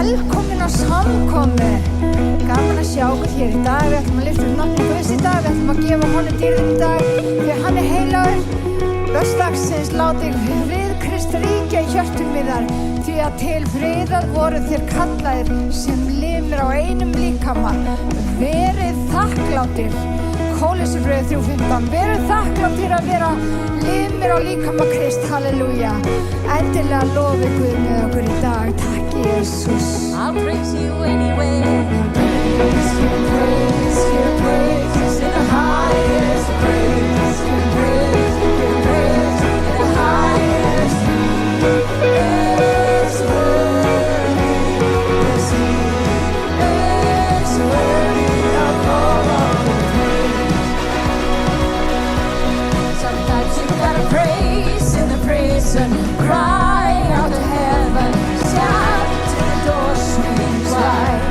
Velkomin á samkomu. Gaman að sjá okkur hér í dag. Við ætlum að lyfta upp nafni Guðs í dag. Við ætlum að gefa honum dýrðum í dag því hann heilagur. Dagsins látið frið Krist ríkja í hjörtum yðar því að til friðar voru þér kallaðir sem limir á einum líkama. Verið þakklátir. Kólusarbrauð 3:15. Verið þakklátir að vera limir á líkama Krist. Halleluja. Endilega lofið Guð með okkur í dag. Takk Jesus. I'll praise you anyway. Praise you, praise you, praise in the highest. Praise you, praise you, praise in the highest. Is worthy, yes, He is worthy of all of the praise. Sometimes you gotta praise in the prison, cry out to heaven, shout till the door swings wide.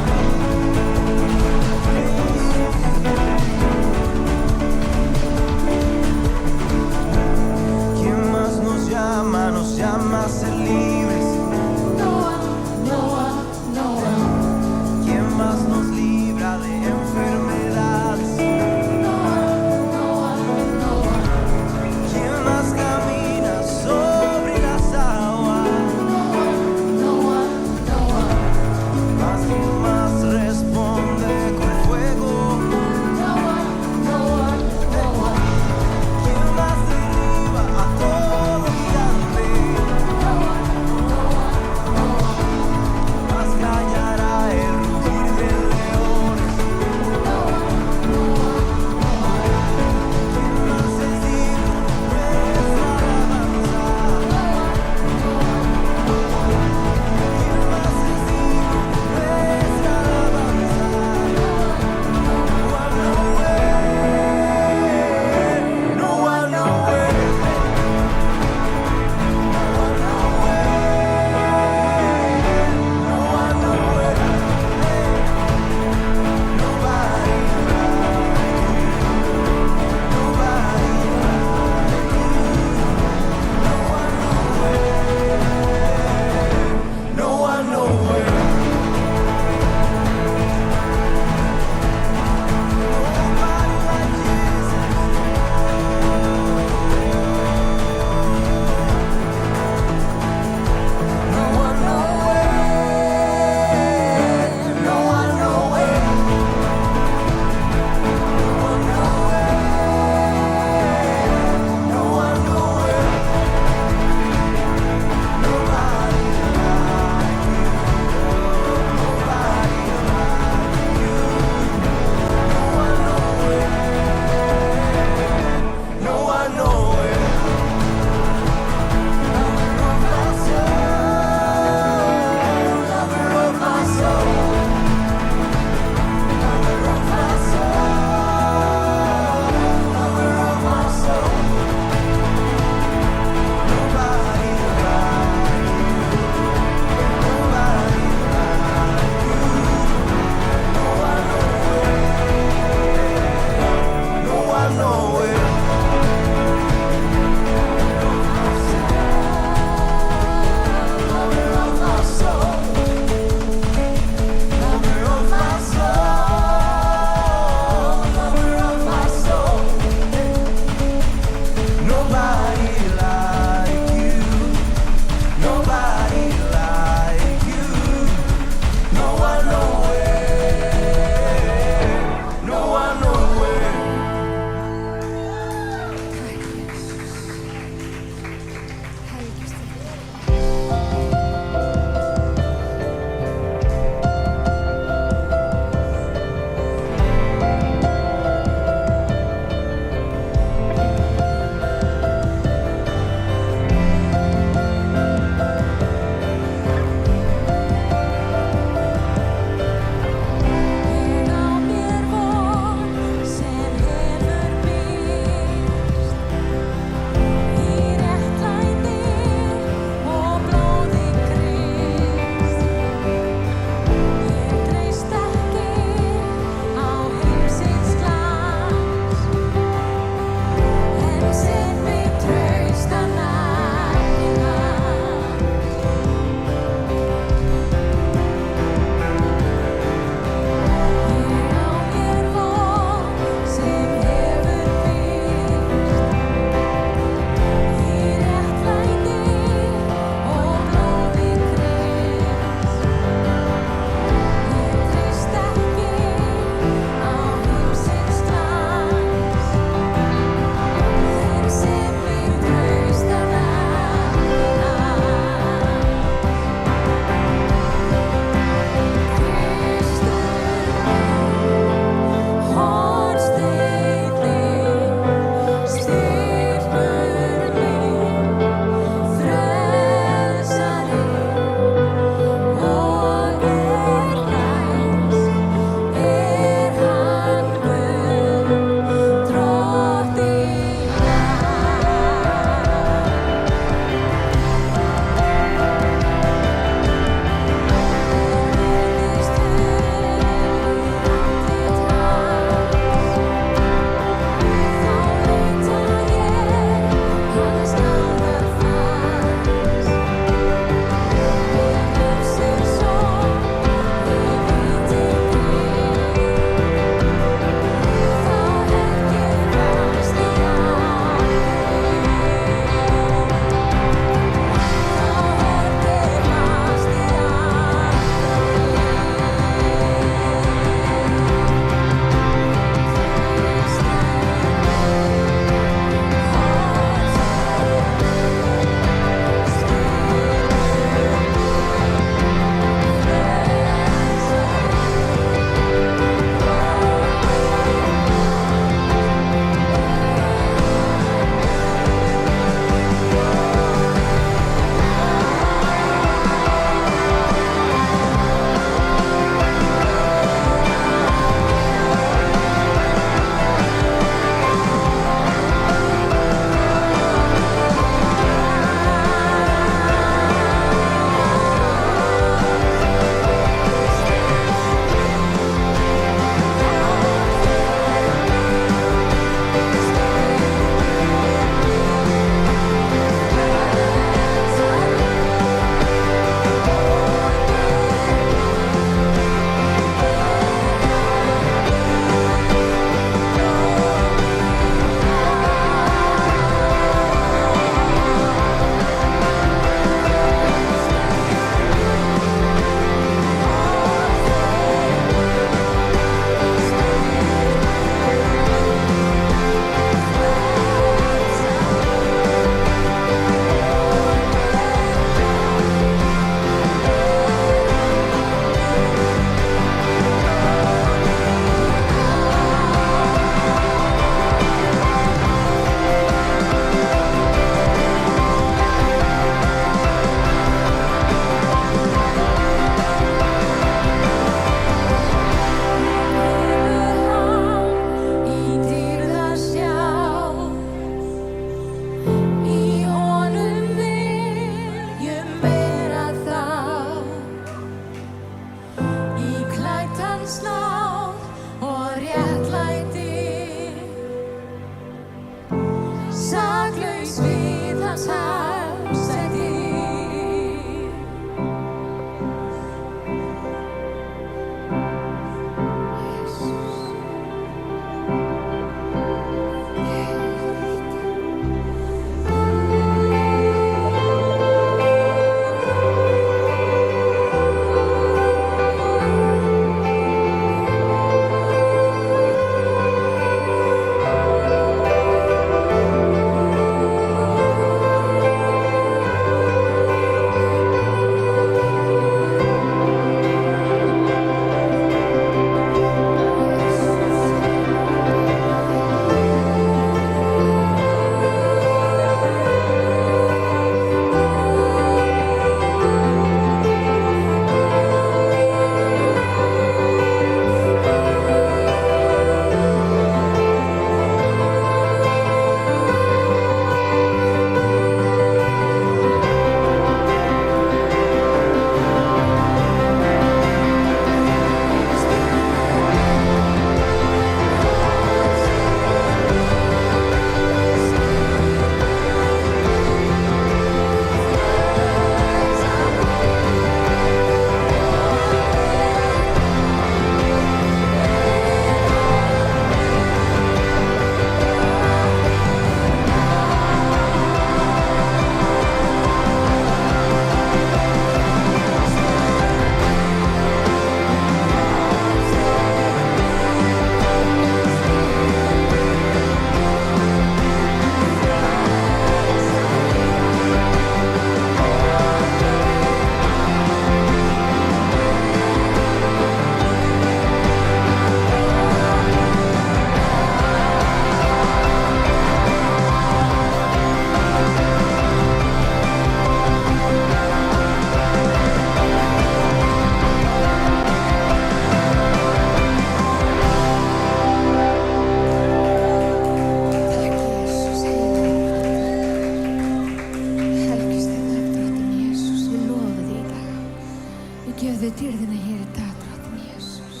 við dýrðina hér í dag, drottinn Jesús.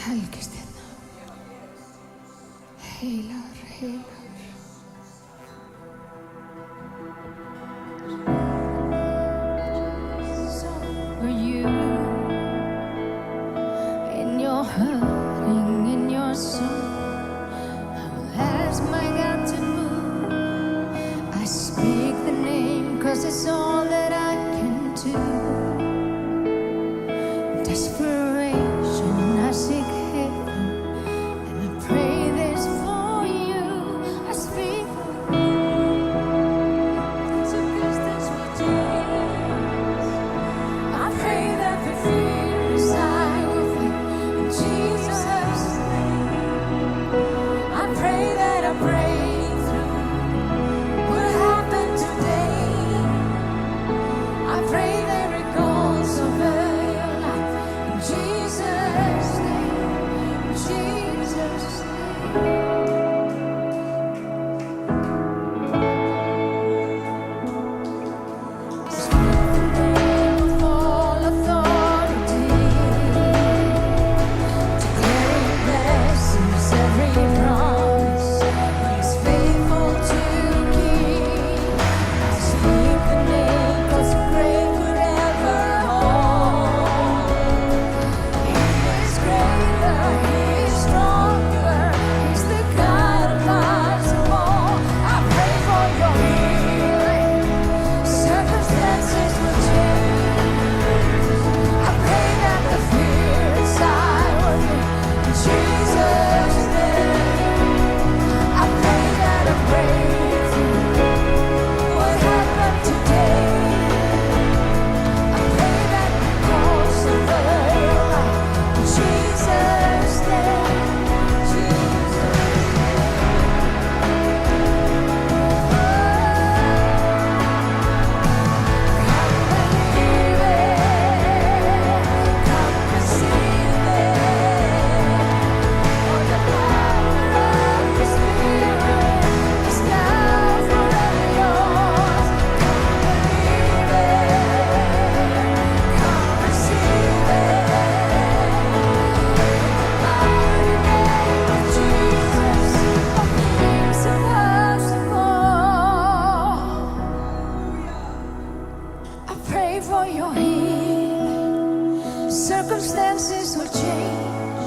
Helgist hérna. Heilagur, heilagur. For you, in your hurting, in your soul, I will ask my God to move. I speak the name, 'cause it's all that I can do. Desperation, I seek heaven, and I pray this for you. I speak for you. Circumstance will change. I pray that the fear inside will flee in Jesus' name. I pray that a breakthrough will happen today. I pray miracles over your life in Jesus' name, Jesus' name. Speak the name of all authority, declaring blessings every promise. He's faithful to keep. I speak the name 'cause great forever hold. He is greater, He is stronger. He's the God of lives and more. I pray for your healing. Circumstances will change. I pray that the fear inside will flee in Jesus' name. I pray that a breakthrough will happen today. I pray that miracles over your life in Jesus' name, Jesus' I pray for your healing. Circumstances will change.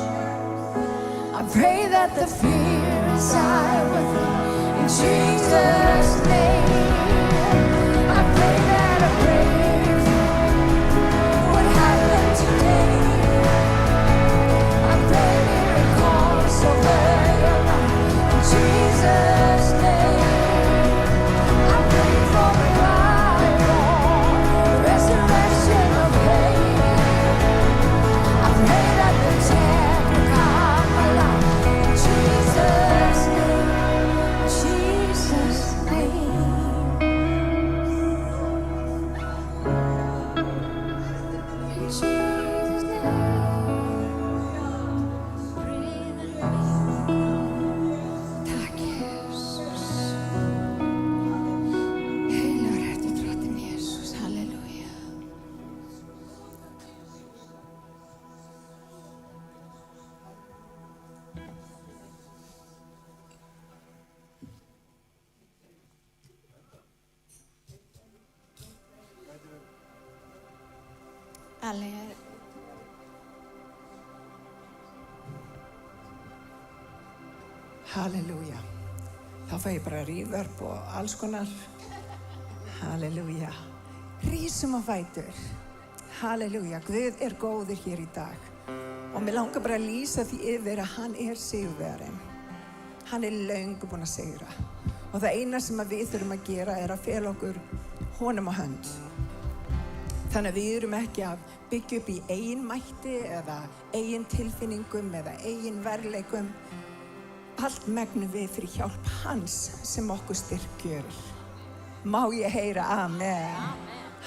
I pray that the fear inside will flee in Jesus' name. I pray that a breakthrough would happen today. I pray miracles over your life in Jesus' name. I pray for revival, resurrection of faith. I pray that the dead will come alive in Jesus' name, Jesus' name. In Jesus' name. Breathe and live. Tack Jesus. Heilagur ertu drottinn Jesús, halleluja. Alle Halleluja. Þá fæ ég bara rívörp og alls konar. Halleluja. Rísum á fætur. Halleluja. Guð er góður hér í dag. Og mér langar bara að lýsa því yfir að hann er sigurvegarinn. Hann er löngu búinn að sigra. Og það eina sem að við þurfum að gera er að fela okkur honum á hönd. Þannig að við erum ekki að byggja upp í eigin mætti eða eigin tilfinningum eða eigin verðleikum. Allt megnum við fyrir hjálp hans sem okkur styrkjörir. Má ég heyra amen.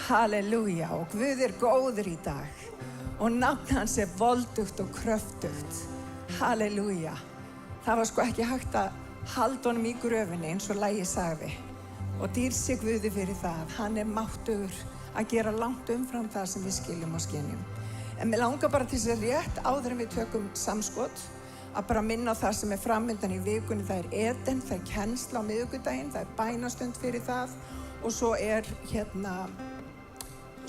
Halleluja. Og Guð er góður í dag. Og nafn hans er voldugt og kröftugt. Halleluja. Það var sko ekki hægt að halda honum í gröfinni eins og lagið sagði. Og dýr sé Guði fyrir það. Hann máttugur að gera langt umfram það sem við skiljum og skynjum. En mér langar bara til þess að rétt áður en við tökum samskot að bara minna á það sem framundan í vikunni. Það Eden, það kennsla á miðvikudaginn, það bænastund fyrir það og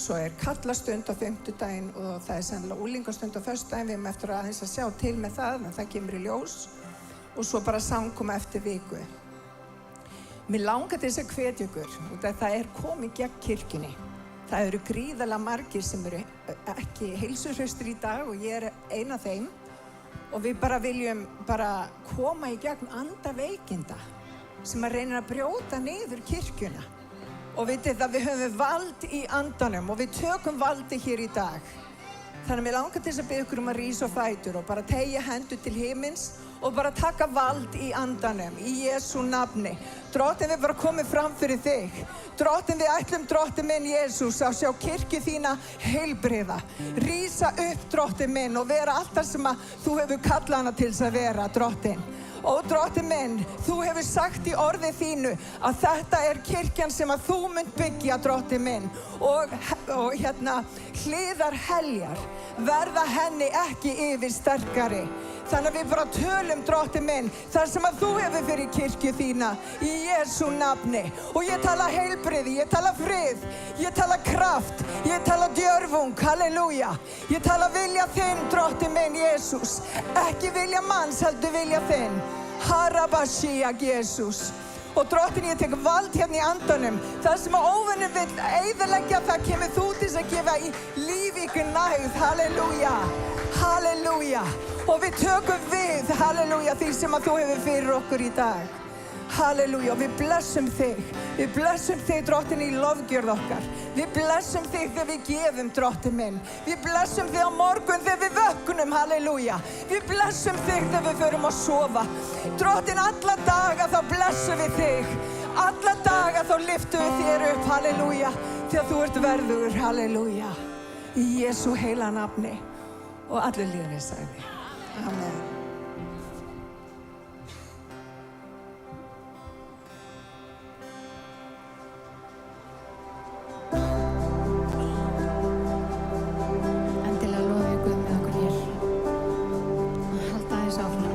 svo kallastund á fimmtudaginn og það sennilega úlingastund á föstudaginn. Við erum eftir aðeins að sjá til með það, en það kemur í ljós og svo bara samkoma eftir viku. Mér langar til þess að hvetja ykkur út af það komið gegn kirkjunni. Það eru gríðarlega margir sem eru ekki heilsuhraustir í dag og ég ein af þeim. Og við bara viljum koma í gegn anda veikinda sem að reyna að brjóta niður kirkjuna. Og vitið að við höfum vald í andanum og við tökum valdi hér í dag. Þannig að mér langar til þess að biðja ykkur að rísa á fætur og bara teygja hendur til himins og bara taka vald í andanum, í Jesú nafni. Drottinn, við bara komum fram fyrir þig. Drottinn, við ætlum, Drottinn minn Jesús, að sjá kirkju þína heilbrigða. Rísa upp, Drottinn minn, og vera allt það sem að þú hefur kallað hana til þess að vera, Drottinn. Ó, Drottinn minn, þú hefur sagt í orði þínu að þetta kirkjan sem að þú munt byggja, Drottinn minn. Og hliðar heljar verða henni ekki yfir sterkari. Þannig að við bara tölum, Drottinn minn, þar sem að þú hefur fyrir kirkju þína í Jesú nafni. Og ég tala heilbrigði, ég tala frið, ég tala kraft, ég tala djörfung, halleluja. Ég tala vilja þinn, Drottinn minn, Jesús. Ekki vilja manns, heldur vilja þinn. Harabashiak, Jesús. Og Drottinn, ég tek vald hérna í andanum. Það sem að óvinur vill eyðileggja, það kemur þú til að gefa í líf í gnægð, halleluja. Halleluja. Og við tökum við, halleluja, því sem að þú hefur fyrir okkur í dag. Halleluja, og við blessum þig. Við blessum þig, Drottinn, í lofgjörð okkar. Við blessum þig þegar við gefum, Drottinn minn. Við blessum þig á morgun þegar við vöknum, halleluja. Við blessum þig þegar við förum að sofa. Drottinn, alla daga þá blessum við þig. Alla daga þá lyftum við þér upp, halleluja. Þegar þú ert verður, halleluja. Í Jesú heila nafni. Og allir líðinni sagði. Amen. Endilega lofið Guð með okkur hér. Halda aðeins áfram.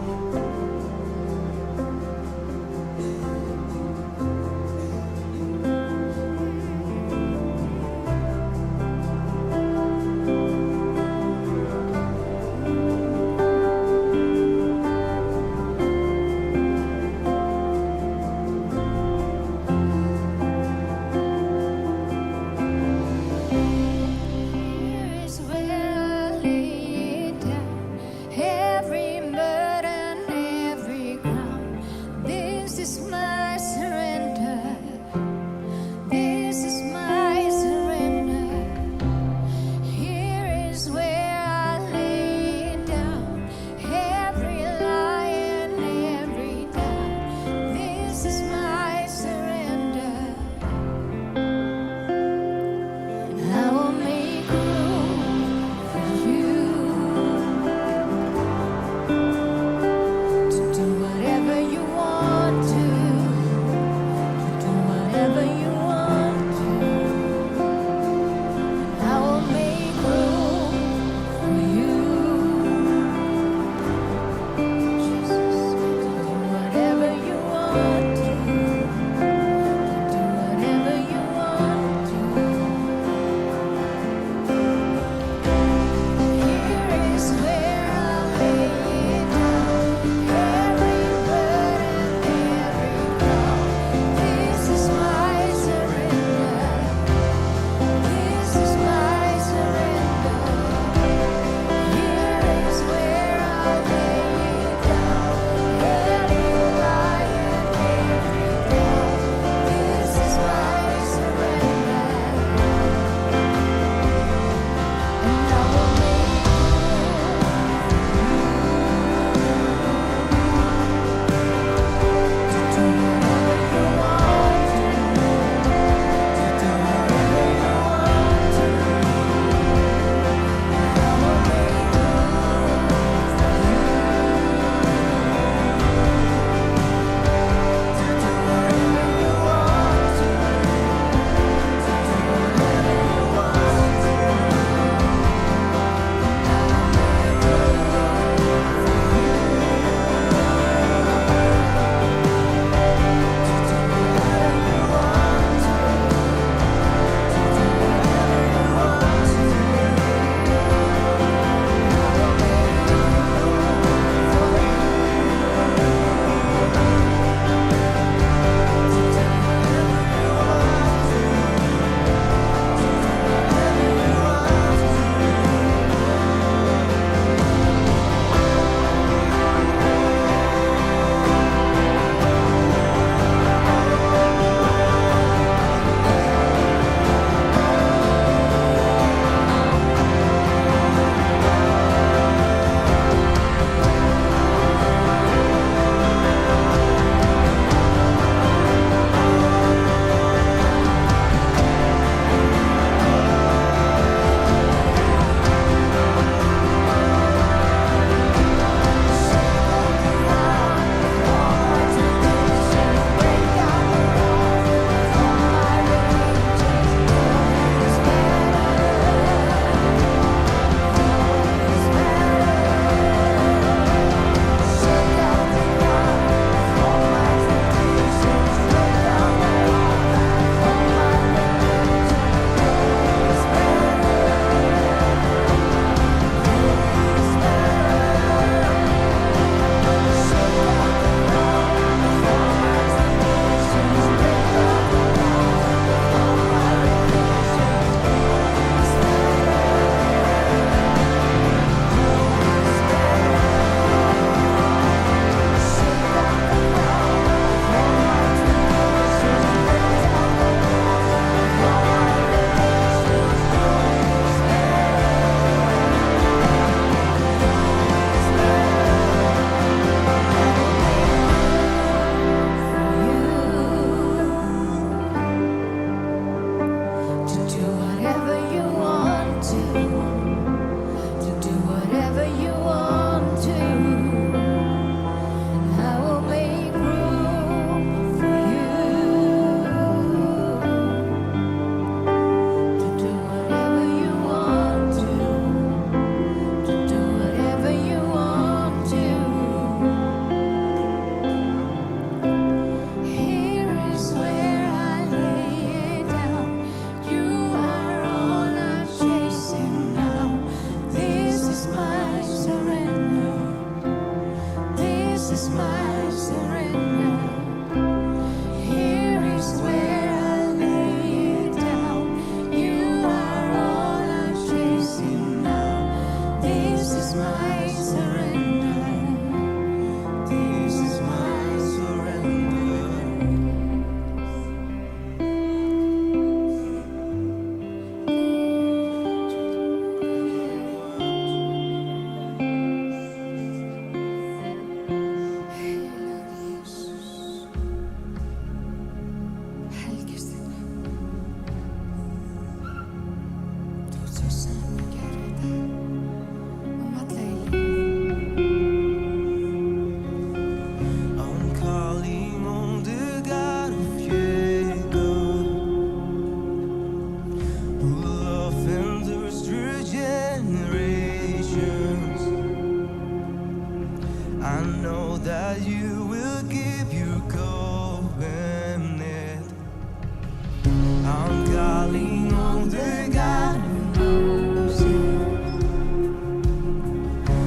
I'm calling on the God who knows it,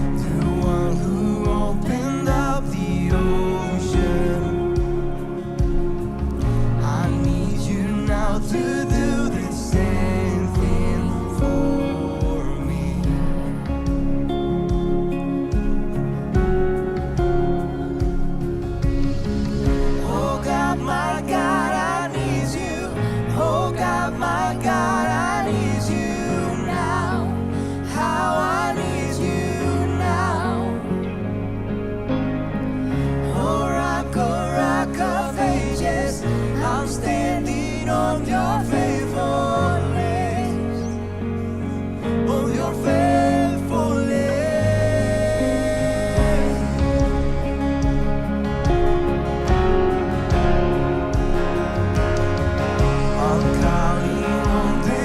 the one who opened up the ocean. I need you now to do the same thing for me. Oh God, my God, I need you. Oh God, my God, I need you now. How I need you now. Oh rock of ages, I'm standing on your faithfulness. On your faithfulness. I'm calling on the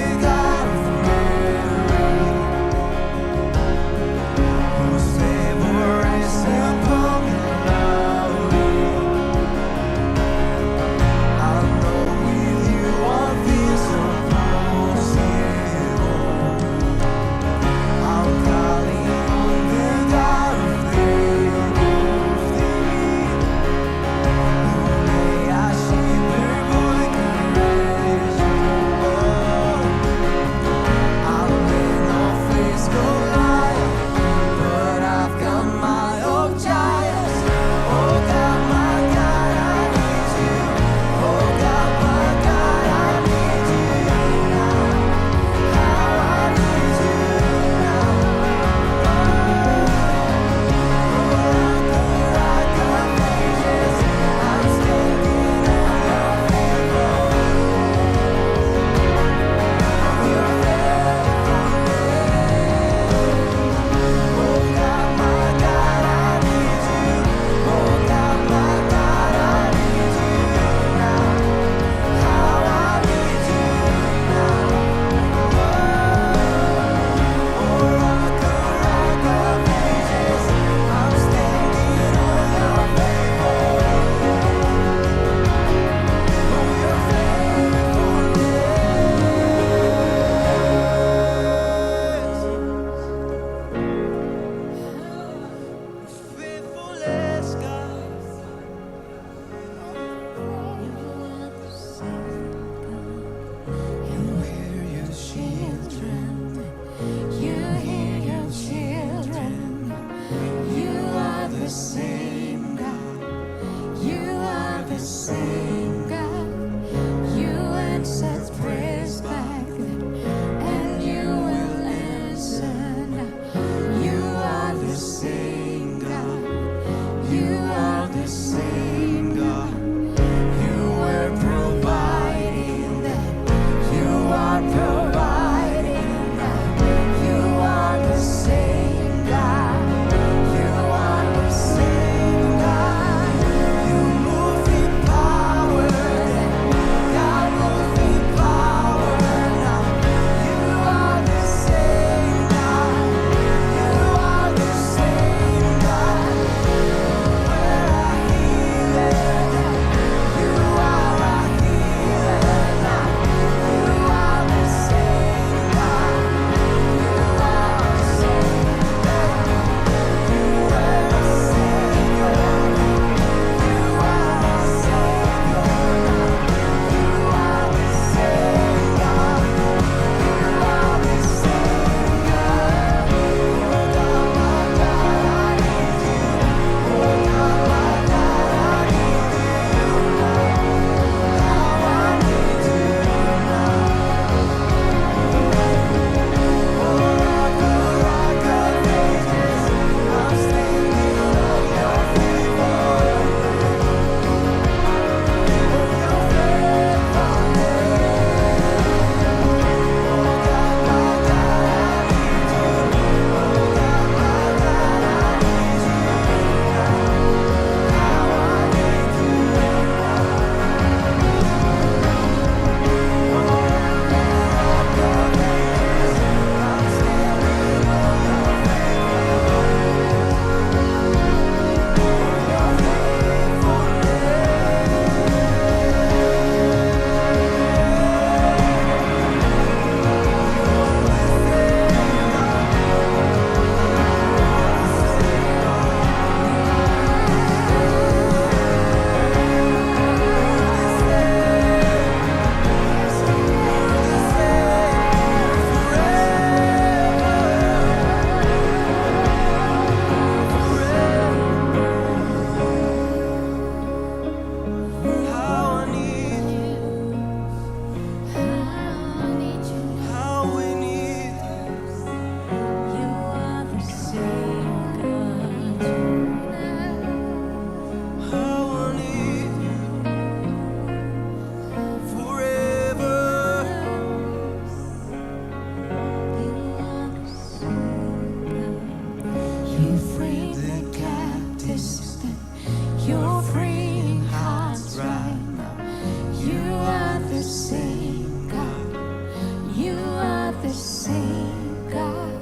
You are the same God.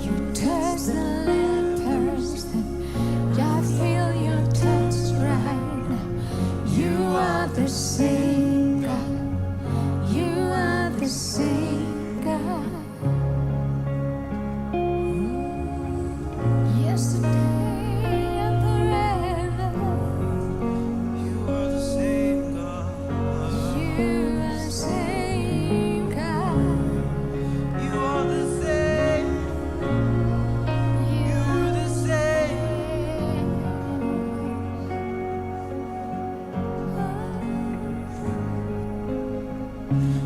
You touch the lepers, and I feel your touch right now. You are the same God. You are the same God. Yesterday and forever. You are the same God. You are the same God. You are the same. You're the same.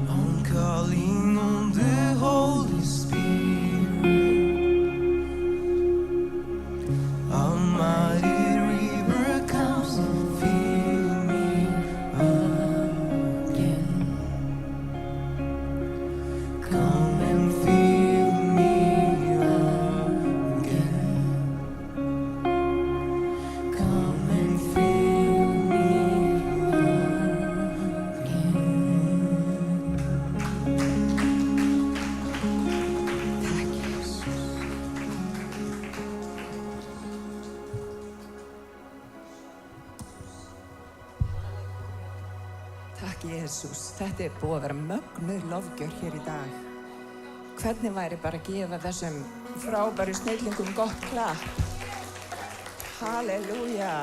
I'm calling on the Holy Spirit. A mighty river comes and fills me again. Come and fill me again. Come and fill me Takk Jesús, þetta búið að vera mögnuð lofgjör hér í dag. Hvernig væri bara að gefa þessum frábæru snillingum gott klapp? Halleluja!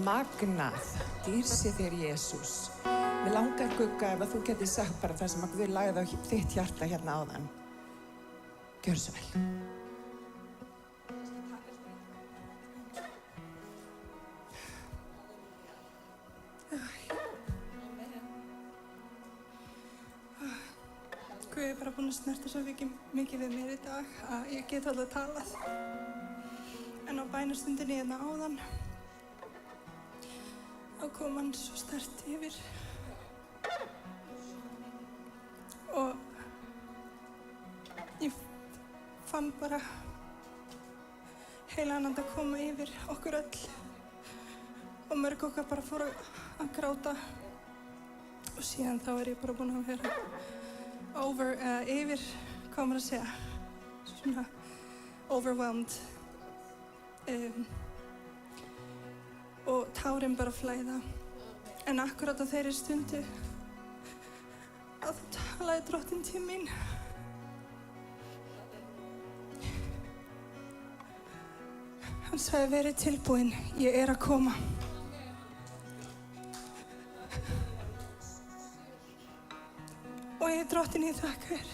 Magnað, dýrsi þér Jesús. Mér langar Gugga ef að þú getur sagt bara það sem að Guð lagði á þitt hjarta hérna áðan. Gjörðu svo vel. Guð bara búinn að snerta svo mikið við mér í dag að ég get alveg talað. En á bænastundinni hérna áðan þá kom hann svo sterkt yfir. Og ég fann bara heilagan anda koma yfir okkur öll. Og mörg okkar bara fór að gráta. Og síðan þá ég bara búinn að vera yfir, hvað maður að segja, svona overwhelmed og tárin bara flæða. En akkurat á þeirri stundu að þá talaði Drottinn til mín. Hann sagði verið tilbúin, ég er að koma. Og ég Drottinn, ég þakka þér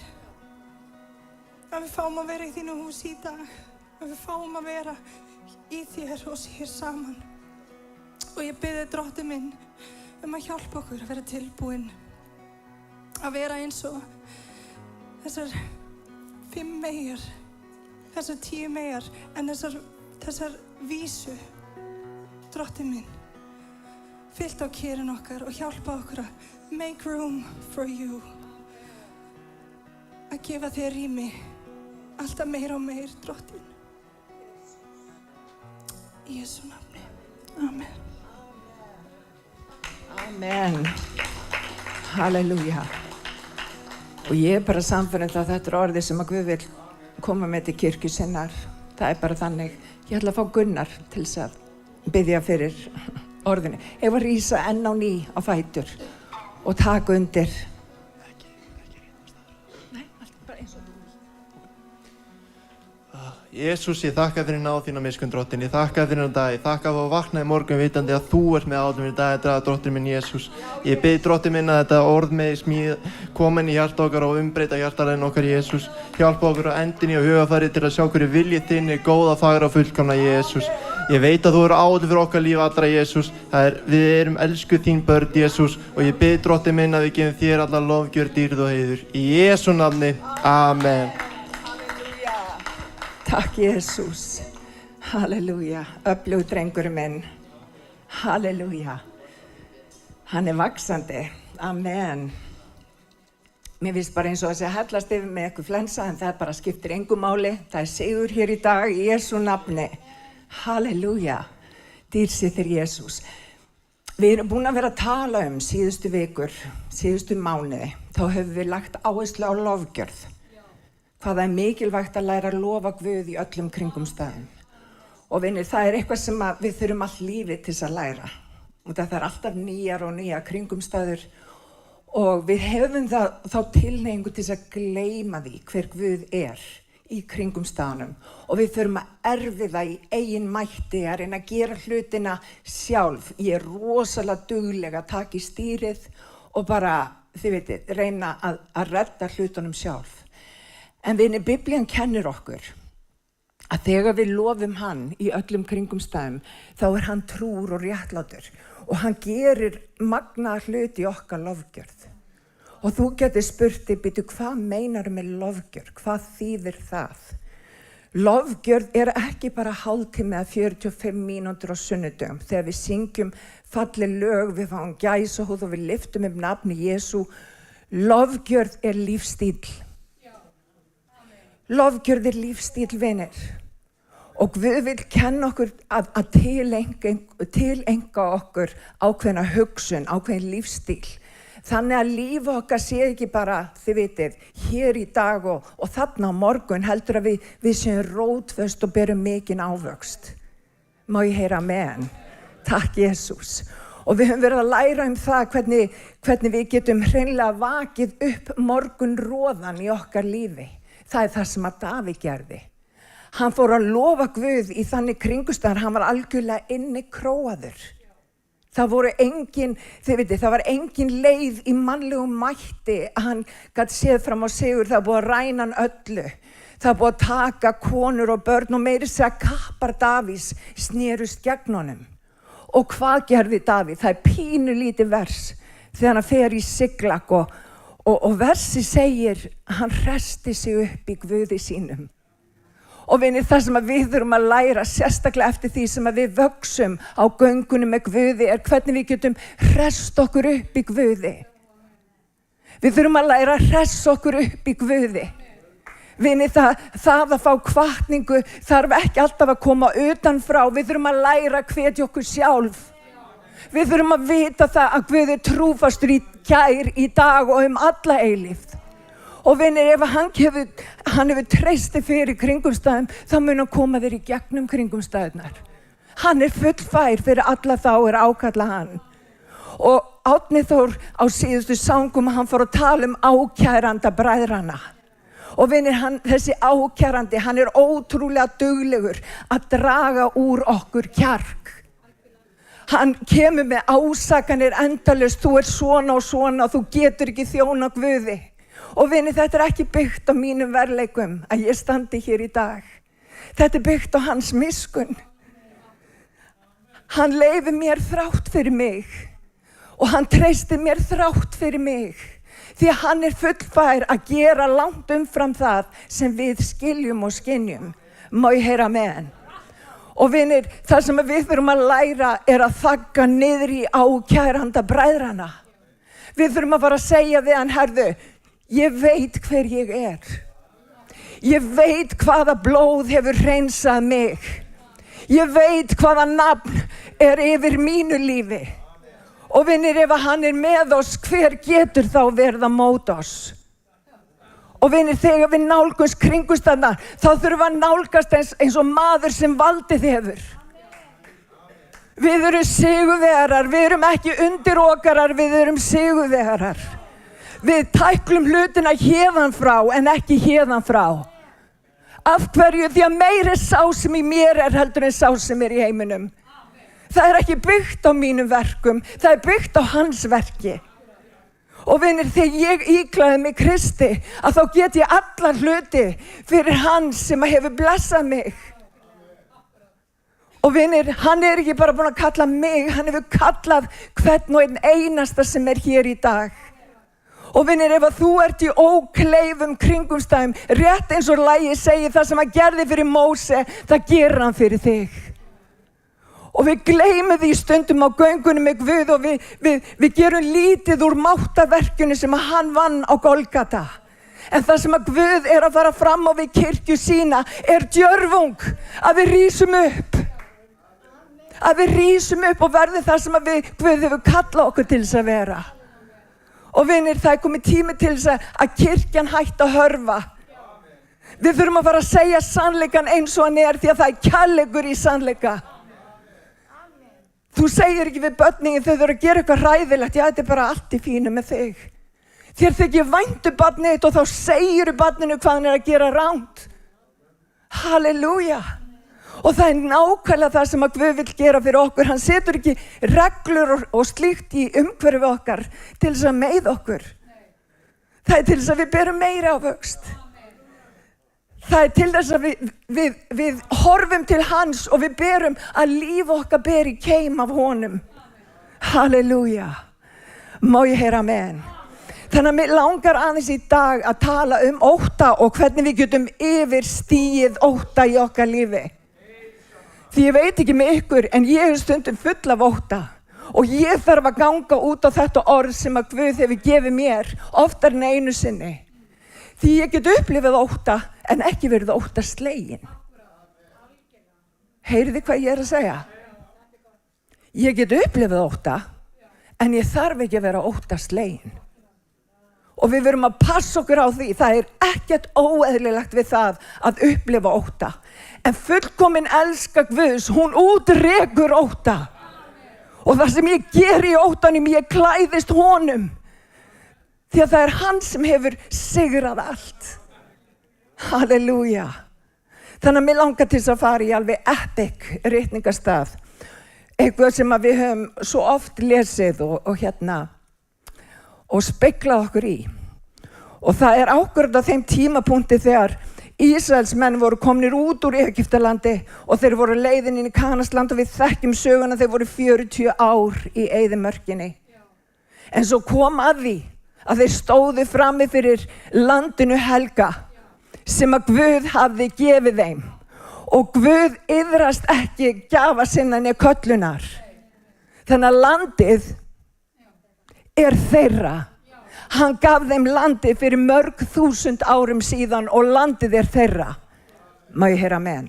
að við fáum að vera í þínu húsi í dag, að við fáum að vera í þér og sér saman. Og ég bið Drottinn minn að hjálpa okkur að vera tilbúin, að vera eins og þessar 5 meyjar, þessar 10 meyjar, en þessar vísu, Drottinn minn, fyllt á kjörin okkar og hjálpa okkur að make room for you. Að gefa þér rými, alltaf meir og meir, Drottinn. Í Jesú nafni. Amen. Amen. Halleluja. Og ég bara sannfærð að þetta orðið sem að Guð vil koma með til kirkju sinnar. Það bara þannig. Ég ætla að fá Gunnar til þess að biðja fyrir orðinu. Ég var að rísa enn á ný á fætur og taka undir. Jesús, ég þakka fyrir náð þín og miskunn, Drottinn. Ég þakka fyrir þennan dag. Ég þakka fyrir að vakna í morgun vitandi að þú ert með átum í dag, Drottinn minn Jesús. Ég bið Drottinn minn að þetta orð með komin í hjarta okkar og umbreyta hjartalegin okkar, Jesús. Hjálpa okkur á endinni og hugafæri til að sjá hverju viljið þinn er góða, fagra og fullkomna, Jesús. Ég veit að þú eru átum fyrir okkar líf allra, Jesús. Við erum elskuð þín börn, Jesús. Og ég bið Drottinn minn að við gefum þér alla lofgjörð, dýrð og heiður. Í Jesú nafni. Amen. Takk Jesús, halleluja, öflugur drengurinn minn, halleluja, hann er vaxandi, amen. Mér finnst bara eins og þessi hellast yfir með eitthvað flensa en það bara skiptir engu máli, það er sigur hér í dag í Jesú nafni, halleluja, dýrsi þér Jesús. Við erum búin að vera að tala síðustu vikur, síðustu mánuði, þá höfum við lagt áherslu á lofgjörð. Hvað það mikilvægt að læra að lofa Guð í öllum kringumstæðum. Og vinir, það eitthvað sem við þurfum allt lífið til að læra. Og það alltaf nýjar og nýjar kringumstæður. Og við hefum þá tilhneigingu til að gleyma því hver Guð í kringumstæðunum. Og við þurfum að erfiða í eigin mætti að reyna að gera hlutina sjálf. Ég rosalega dugleg að taka í stýrið og bara, þið veitir, reyna að redda hlutunum sjálf. En vinir, Biblían kennir okkur að þegar við lofum hann í öllum kringumstæðum, þá hann trúr og réttlátur. Og hann gerir magnaða hluti í okkar lofgjörð. Og þú getur spurt þig, hvað meinar með lofgjörð? Hvað þýðir það? Lofgjörð ekki bara hálftími eða 45 mínútur á sunnudögum. Þegar við syngjum falleg lög, við fáum gæsahúð og við lyftum upp nafni Jesú. Lofgjörð lífstíl. Lofgjörð lífstíl, vinir. Og Guð vil kenna okkur að tilenga okkur ákveðna hugsun, ákveðin lífstíl. Þannig að líf okkar sé ekki bara, þið vitið, hér í dag og þarna á morgun, heldur að við séum rótföst og berum mikinn ávöxt. Má ég heyra amen? Takk Jesús. Og við höfum verið að læra það hvernig við getum hreinlega vakið upp morgunroðan í okkar lífi. Það það sem að Davíð gerði. Hann fór að lofa Guð í þannig kringumstæður, hann var algjörlega inni króaður. Það var engin leið í mannlegum mætti að hann gat séð fram á sigur, það búið að ræna hann öllu. Það búið að taka konur og börn og meiri segja kappar Davíðs snerust gegn honum. Og hvað gerði Davíð? Það pínulítið vers þegar hann fer í Siklag og versi segir, hann hresti sig upp í Guði sínum. Og vinir, það sem við þurfum að læra sérstaklega eftir því sem við vöxum á göngunum með Guði hvernig við getum hrest okkur upp í Guði. Við þurfum að læra að hressa okkur upp í Guði. Vinir, það að fá hvatningu þarf ekki alltaf að koma utanfrá. Við þurfum að læra að hvetja okkur sjálf. Við þurfum að vita það að Guð trúfastur kær í dag og alla eilífð. Og vinir, ef hann hefur treysti fyrir kringumstæðum, þá mun hann koma þér í gegnum kringumstæðunar. Hann fullfær fyrir alla þá ákalla hann. Og Árni Þór á síðustu sángum, hann fór að tala ákæranda bræðrana. Og vinir, þessi ákærandi, hann ótrúlega duglegur að draga úr okkur kjark. Hann kemur með ásakanir endalaust, þú svona og svona, þú getur ekki þjóna Guði. Og vinir, þetta ekki byggt á mínum verðleikum að ég standi hér í dag. Þetta byggt á hans miskunn. Hann leyfir mér þrátt fyrir mig og hann treystir mér þrátt fyrir mig. Því að hann fullfær að gera langt umfram það sem við skiljum og skynjum. Má ég heyra amen? Og vinir, það sem við þurfum að læra að þagga niður í ákæranda bræðrana. Við þurfum að fara að segja við hann, herðu, ég veit hver ég Ég veit hvaða blóð hefur hreinsað mig. Ég veit hvaða nafn yfir mínu lífi. Og vinir, ef hann með oss, hver getur þá verið á móti oss? Og vinir, þegar við nálgumst kringumstæðurnar, þá þurfum við að nálgast eins og maður sem valdið hefur. Við erum sigurvegarar, við erum ekki undirokarar, við erum sigurvegarar. Við tæklum hlutina héðan frá en ekki héðan frá. Af hverju? Því að meiri sá sem í mér heldur en sá sem í heiminum. Það ekki byggt á mínum verkum, það byggt á hans verki. Og vinir, þegar ég íklæði mig Kristi, að þá get ég alla hluti fyrir hans sem hefur blessað mig. Og vinir, hann ekki bara búin að kalla mig, hann hefur kallað hvern og einn einasta sem hér í dag. Og vinir, ef þú ert í ókleifum kringumstæðum, rétt eins og lagið segir, það sem hann gerði fyrir Móse, það gerir hann fyrir þig. Og við gleymum því stundum á göngunum með Guð og við gerum lítið úr máttaverkinu sem hann vann á Golgata. En það sem að Guð að fara fram á við kirkju sína djörfung að við rísum upp. Að við rísum upp og verðum það sem að Guð hefur kallað okkur til þess að vera. Og vinir, það komið tími til þess að kirkjan hætti að hörfa. Við þurfum að fara að segja sannleikan eins og hann því að það kærleikur í sannleika. Þú segir ekki við börnin þau þurfa að gera eitthvað hræðilegt. Já, þetta bara allt í fínu með þig. Þér þykir vænt barnið þitt og þá segir barninu hvað hann að gera rangt. Halleluja. Og það nákvæmlega það sem að Guð vill gera fyrir okkur. Hann setur ekki reglur og slíkt í umhverfi okkar til þess að meiða okkur. Það til þess að við berum meira ávöxt. Það til þess að við horfum til hans og við berum að líf okkar beri keim af honum. Halleluja. Má ég heyra amen. Þannig að mér langar aðeins í dag að tala ótta og hvernig við getum yfirstigið ótta í okkar lífi. Því ég veit ekki með ykkur en ég stundum full af ótta. Og ég þarf að ganga út á þetta orð sem að Guð hefur gefið mér oftar en einu sinni. Því ég get upplifað ótta en ekki verið ótta slegin. Heyrið þið hvað ég að segja? Ég get upplifað ótta en ég þarf ekki að vera ótta slegin. Og við verum að passa okkur á því. Það ekkert óeðlilegt við það að upplifa ótta. En fullkomin elska Guðs, hún útrekur ótta. Og það sem ég geri í óttanum, ég klæðist honum. Því að það hann sem hefur sigrað allt. Halleluja. Þannig að mér langar til að fara í alveg epic ritningastað. Eitthvað sem að við höfum svo oft lesið og speglað okkur í. Og það ákvörð á þeim tímapunkti þegar Ísraelsmenn voru komnir út úr Egyptalandi og þeir voru leiðin inn í Kanaansland og við þekkjum söguna þeir voru 40 ár í eyðimörkinni. En svo kom að því að þeir stóðu frammi fyrir landinu helga sem að Guð hafði gefið þeim og Guð iðrast ekki gjafa sinna né köllunar. Þannig að landið þeirra. Hann gaf þeim landið fyrir mörg þúsund árum síðan og landið þeirra. Má ég heyra amen.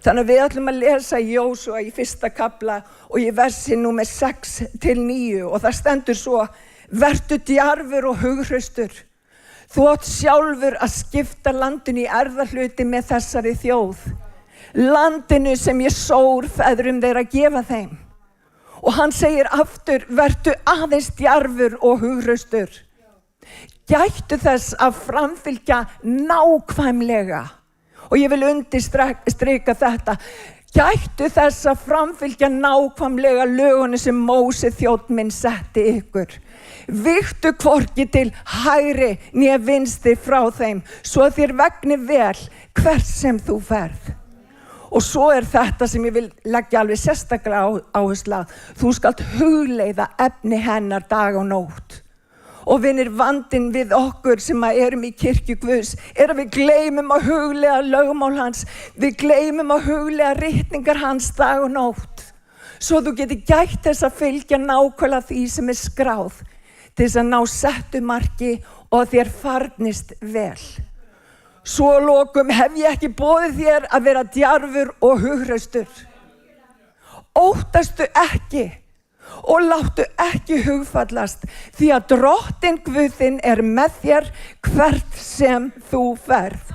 Þannig að við ætlum að lesa Jósúa í 1. kafla og í versi númer 6-9 og það stendur svo: vertu djarfur og hughraustur. Þú átt sjálfur að skipta landinu í erfðahluti með þessari þjóð. Landinu sem ég sór feðrum þeirra að gefa þeim. Og hann segir aftur, vertu aðeins djarfur og hughraustur. Gættu þess að framfylgja nákvæmlega. Og ég vil undirstrika þetta. Gættu þess að framfylgja nákvæmlega lögunum sem Móse þjónn minn setti ykkur. Viktu hvorki til hægri né vinstri frá þeim, svo að þér vegni vel hvert sem þú ferð. Og svo þetta sem ég vil leggja alveg sérstaklega áherslu á. Þú skalt hugleiða efni hennar dag og nótt. Og vinir, vandinn við okkur sem erum í kirkju Guðs að við gleymum að hugleiða lögmál hans. Við gleymum að hugleiða ritningar hans dag og nótt. Svo þú getur gætt þess að fylgja nákvæmlega því sem skráð. Til þess að ná settu marki og þér farnist vel. Svo að lokum hef ég ekki boðið þér að vera djarfur og hughraustur. Óttastu ekki og láttu ekki hugfallast, því að Drottinn Guð þinn með þér hvert sem þú ferð.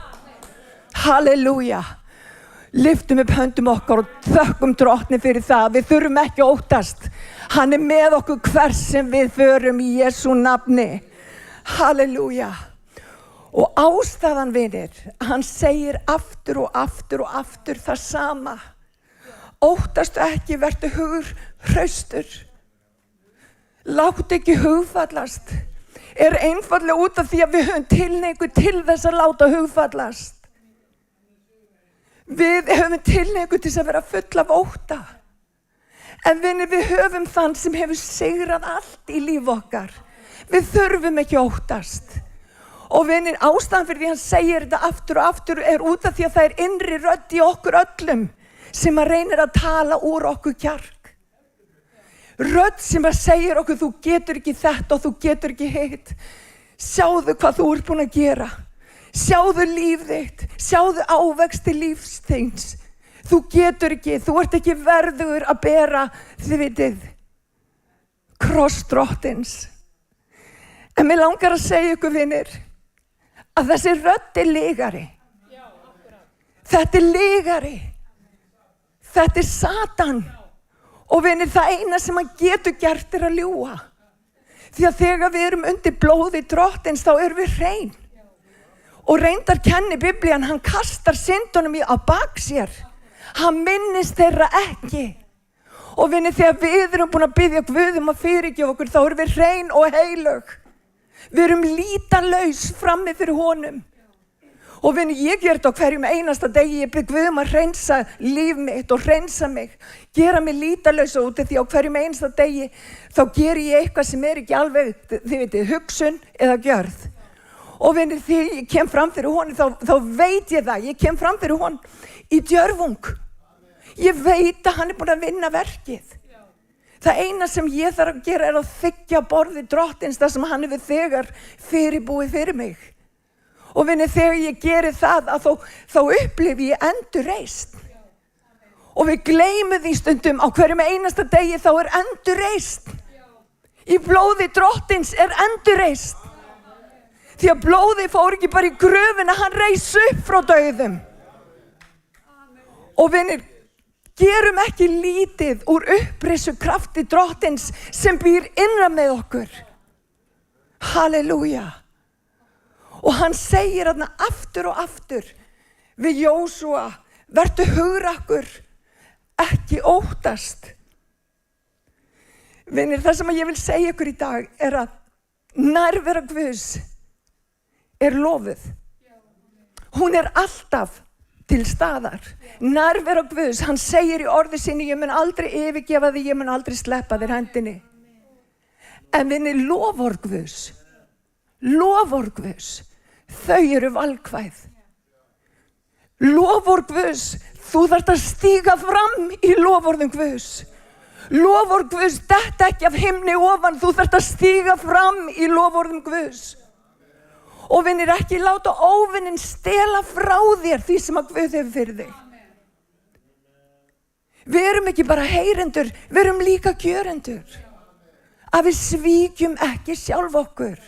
Halleluja. Lyftum upp höndum okkar og þökkum Drottni fyrir það. Við þurfum ekki að óttast. Hann með okkur hvert sem við förum í Jesú nafni. Halleluja. Og ástæðan, vinir, hann segir aftur og aftur og aftur það sama. Óttastu ekki, vertu hughraustur. Láttu ekki hugfallast. Einfaldlega út af því að við höfum tilhneigingu til þess að láta hugfallast. Við höfum tilhneigingu til að vera full af ótta. En vinir, við höfum þann sem hefur sigrað allt í líf okkar. Við þurfum ekki að óttast. Og vinir, ástæðan fyrir því hann segir þetta aftur og aftur út af því að það innri rödd í okkur öllum sem reynir að tala úr okkur kjark. Rödd sem segir okkur, þú getur ekki þetta og þú getur ekki hitt. Sjáðu hvað þú ert búin að gera. Sjáðu líf þitt. Sjáðu ávexti lífs þíns. Þú getur ekki, þú ert ekki verður að bera, þið vitið, kross drottins. En mér langar að segja ykkur, vinir, að þessi rödd er lygari. Þetta er lygari. Þetta er Satan. Og vinir, það eina sem hann getur gert er að ljúga. Því að þegar við erum undir blóði drottins, þá erum við hrein. Og reyndar kenni Biblían, hann kastar syndunum á bak sér. Hann minnist þeirra ekki. Og vinir, þegar við erum búin að biðja Guð að fyrirgefa okkur, þá erum við hrein og heilög. Við erum lítalaus frammi fyrir honum. Og vinir, ég ger þetta á hverjum einasta degi. Ég bið Guð að hreinsa líf mitt og hreinsa mig. Gera mig lítalausa út af því á hverjum einasta degi þá ger ég eitthvað sem er ekki alveg, þið veitir, hugsun eða gjörð. Og vinir, þegar ég kem fram fyrir honum, þá veit ég það. Ég kem fram fyrir honum í djörfung. Ég veit að hann er búin að vinna verkið. Það eina sem ég þarf að gera er að þiggja borði drottins þar sem hann hefur þegar fyrirbúið fyrir mig. Og vinir, þegar ég geri það, þá upplifi ég endurreisn. Og við gleymum því stundum á hverjum einasta degi þá er endurreisn. Í blóði drottins er endurreisn. Því að blóði fór ekki bara í gröfina, hann reis upp frá dauðum. Og vinir, gerum ekki lítið úr upprisu krafti drottins sem býr innra með okkur. Halleluja. Og hann segir þarna aftur og aftur við Jósúa, vertu hugrakkur, ekki óttast. Vinir, það sem ég vil segja ykkur í dag er að nærvera Guðs er lofuð. Hún er alltaf til staðar. Nærvera Guðs, hann segir í orði sinni, ég mun aldrei yfirgefa þig, ég mun aldrei sleppa þér hendinni. En vinir, loforð Guðs, þau eru valkvæð. Loforð Guðs, þú þarft að stíga fram í loforðum Guðs. Loforð Guðs, detta ekki af himni ofan, þú þarft að stíga fram í loforðum Guðs. Og vinir, ekki láta óvinnin stela frá þér því sem að Guð hefur fyrir þig. Við erum ekki bara heyrendur, við erum líka gjörendur. Að við svíkjum ekki sjálf okkur.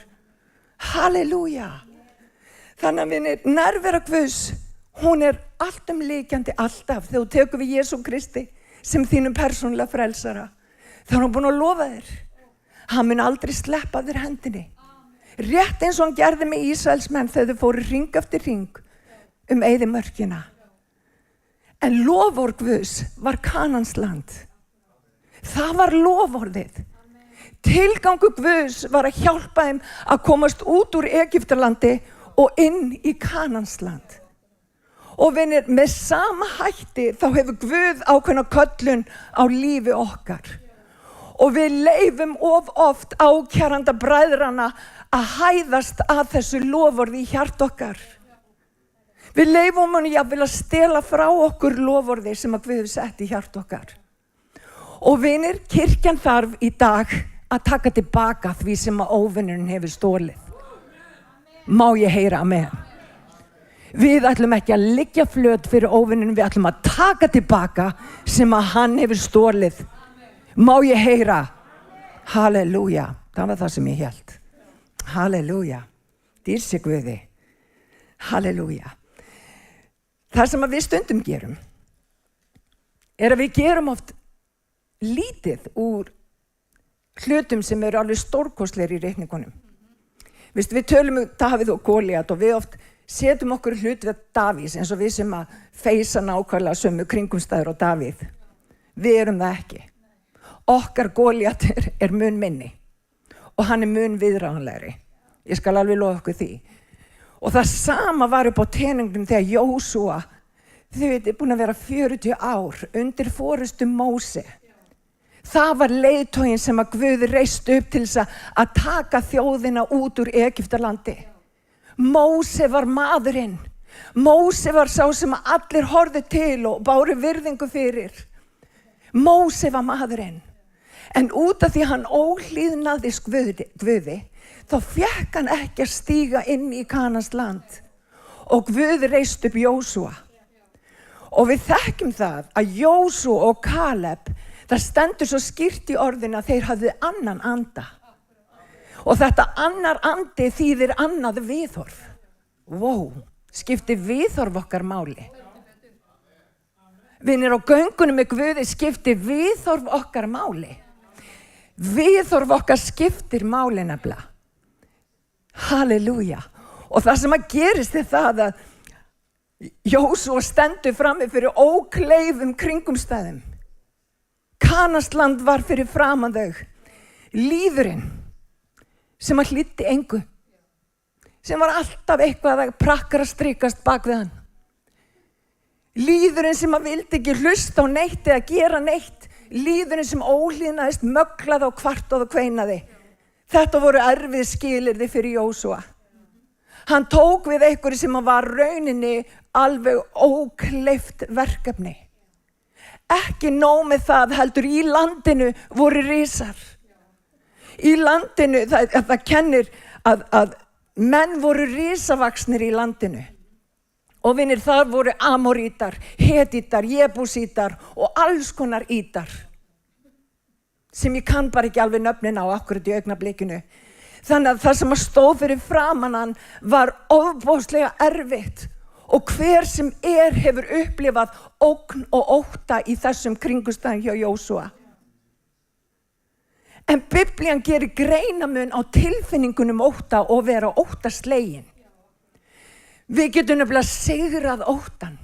Halleluja. Þannig að vinir, nærvera Guðs, hún er alltumlykjandi alltaf. Þegar þú tekur við Jesú Kristi sem þínum persónulega frelsara, þá er hann búin að lofa þér. Hann mun aldrei sleppa þér hendinni. Rétt eins og hann gerði með Ísraelsmenn þegar þau fóru hring eftir hring eyðimörkina. En loforð Guðs var Kanansland. Það var loforðið. Tilgangur Guðs var að hjálpa þeim að komast út úr Egyptalandi og inn í Kanansland. Og vinir, með sama hætti þá hefur Guð ákveðna köllun á lífi okkar. Og við leifum of oft ákæranda bræðrana að hæðast að þessu loforði í hjart okkar. Við leifum hann jafnvel að stela frá okkur loforði sem að Guð hefur sett í hjart okkar. Og vinir, kirkjan þarf í dag að taka tilbaka því sem að óvinnurinn hefur stólið. Má ég heyra amen? Við ætlum ekki að liggja flöt fyrir óvinnurinn, við ætlum að taka tilbaka sem að hann hefur stólið. Má ég heyra? Halleluja. Það var það sem ég hélt. Halleluja. Dýr sé Guði. Halleluja. Það sem að við stundum gerum er að við gerum oft lítið úr hlutum sem eru alveg stórkostlegir í reikningunum. Vist, við tölum Davíð og Góliat og við oft setjum okkur hlut við Davís eins og við sem að feysa nákvæmlega sömu kringumstæður og Davíð. Við erum það ekki. Okkar Góliat er mun minni og hann er mun viðráðanlegri. Ég skal alveg lofa okkur því. Og það sama var upp á teningnum þegar Jósúa, þau veit, er búin að vera 40 ár undir forystu Móse. Það var leiðtoginn sem að Guð reist upp til þess að taka þjóðina út úr Egyptalandi. Móse var maðurinn. Móse var sá sem allir horfðu til og báru virðingu fyrir. Móse var maðurinn. En út af því hann óhlýðnaðist Guði, þá fékk hann ekki að stíga inn í Kanans land. Og Guð reist upp Jósúa. Og við þekkjum það að Jósú og Kaleb, það stendur svo skýrt í orðinu að þeir hafði annan anda. Og þetta annar andi þýðir annað viðhorf. Skiptir viðhorf okkar máli. Vinir á göngunum með Guði skiptir viðhorf okkar máli. Viðhorf okkar skiptir máli nefnilega. Halleluja. Og það sem að gerist það að Jósúa stendur frammi fyrir ókleifum kringumstæðum. Kanasland var fyrir framan þau. Líðurinn sem að hlýddi engu. Sem var alltaf eitthvað að prakkara strikast bak við hann. Líðurinn sem að vildi ekki hlusta á neitt eða gera neitt. Líðurinn sem óhlýðnaðist, möglaði og kvartaði og kveinaði. Þetta voru erfið skilyrði fyrir Jósúa. Hann tók við einhverju sem var rauninni alveg ókleift verkefni. Ekki nóg með það, heldur í landinu voru risar. Í landinu, það kennir að menn voru risavaxnir í landinu. Og vinir, þar voru Amorítar, Hetitar, Jebúsítar og alls konar ítar. Sem ég kann bara ekki alveg nöfnin á akkurat í augnablikinu. Þannig að það sem að stóð fyrir framan hann var ofboðslega erfitt. Og hver sem hefur upplifað ógn og ótta í þessum kringumstæðum hjá Jósúa. En Biblían gerir greinamun á tilfinningunum ótta og vera óttaslegin. Við getum nefnilega sigrað óttan.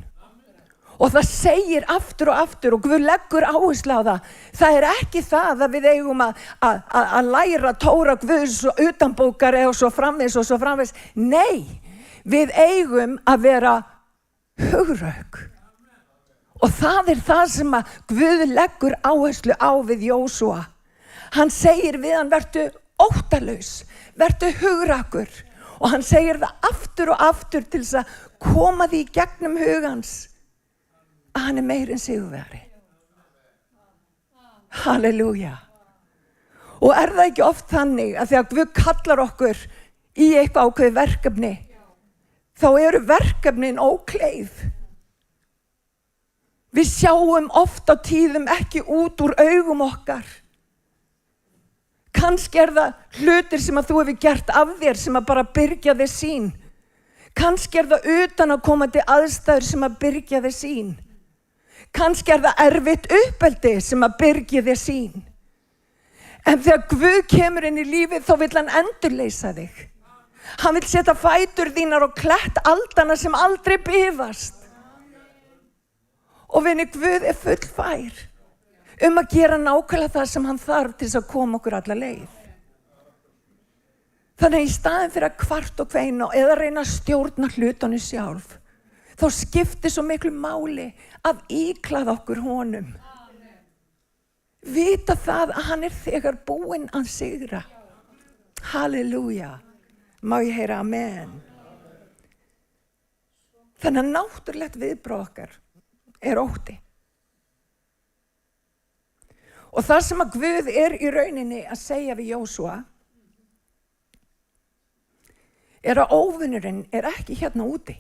Og það segir aftur og Guð leggur áherslu á það. Það ekki það að við eigum að læra tóra Guðs og utanbókar og svo framvegis. Nei, við eigum að vera hugrauk. Og það það sem að Guð leggur áherslu á við Jósúa. Hann segir við hann, vertu óttalaus, vertu hugrakur. Og hann segir það aftur og aftur til þess að koma því í gegnum hugans. Að hann meir en sigurvegari. Halleluja. Og það ekki oft þannig að þegar Guð kallar okkur í eitthvað ákveðið verkefni, þá eru verkefnin ókleif. Við sjáum oft á tíðum ekki út úr augum okkar. Kannski það hlutir sem að þú hefur gert af þér sem að bara byrgja þér sýn. Kannski það utanaðkomandi aðstæður sem að byrgja þér sýn. Kannski það erfitt uppeldi sem að byrgja þér sýn. En þegar Guð kemur inn í lífið þá vill hann endurleysa þig. Hann vill setja fætur þínar og klett aldana sem aldrei bifast. Og vinur, Guð fullfær að gera nákvæmlega það sem hann þarf til þess að koma okkur alla leið. Þannig að í staðin fyrir að kvart og kveina eða reyna að stjórna hlutunum sjálf, þá skiptir svo miklu máli að íklæða okkur honum. Vita það að hann þegar búinn að sigra. Halleluja. Má ég heyra amen. Þannig að náttúrulegt viðbragð okkar ótti. Og það sem að Guð í rauninni að segja við Jósúa að óvinurinn ekki hérna úti.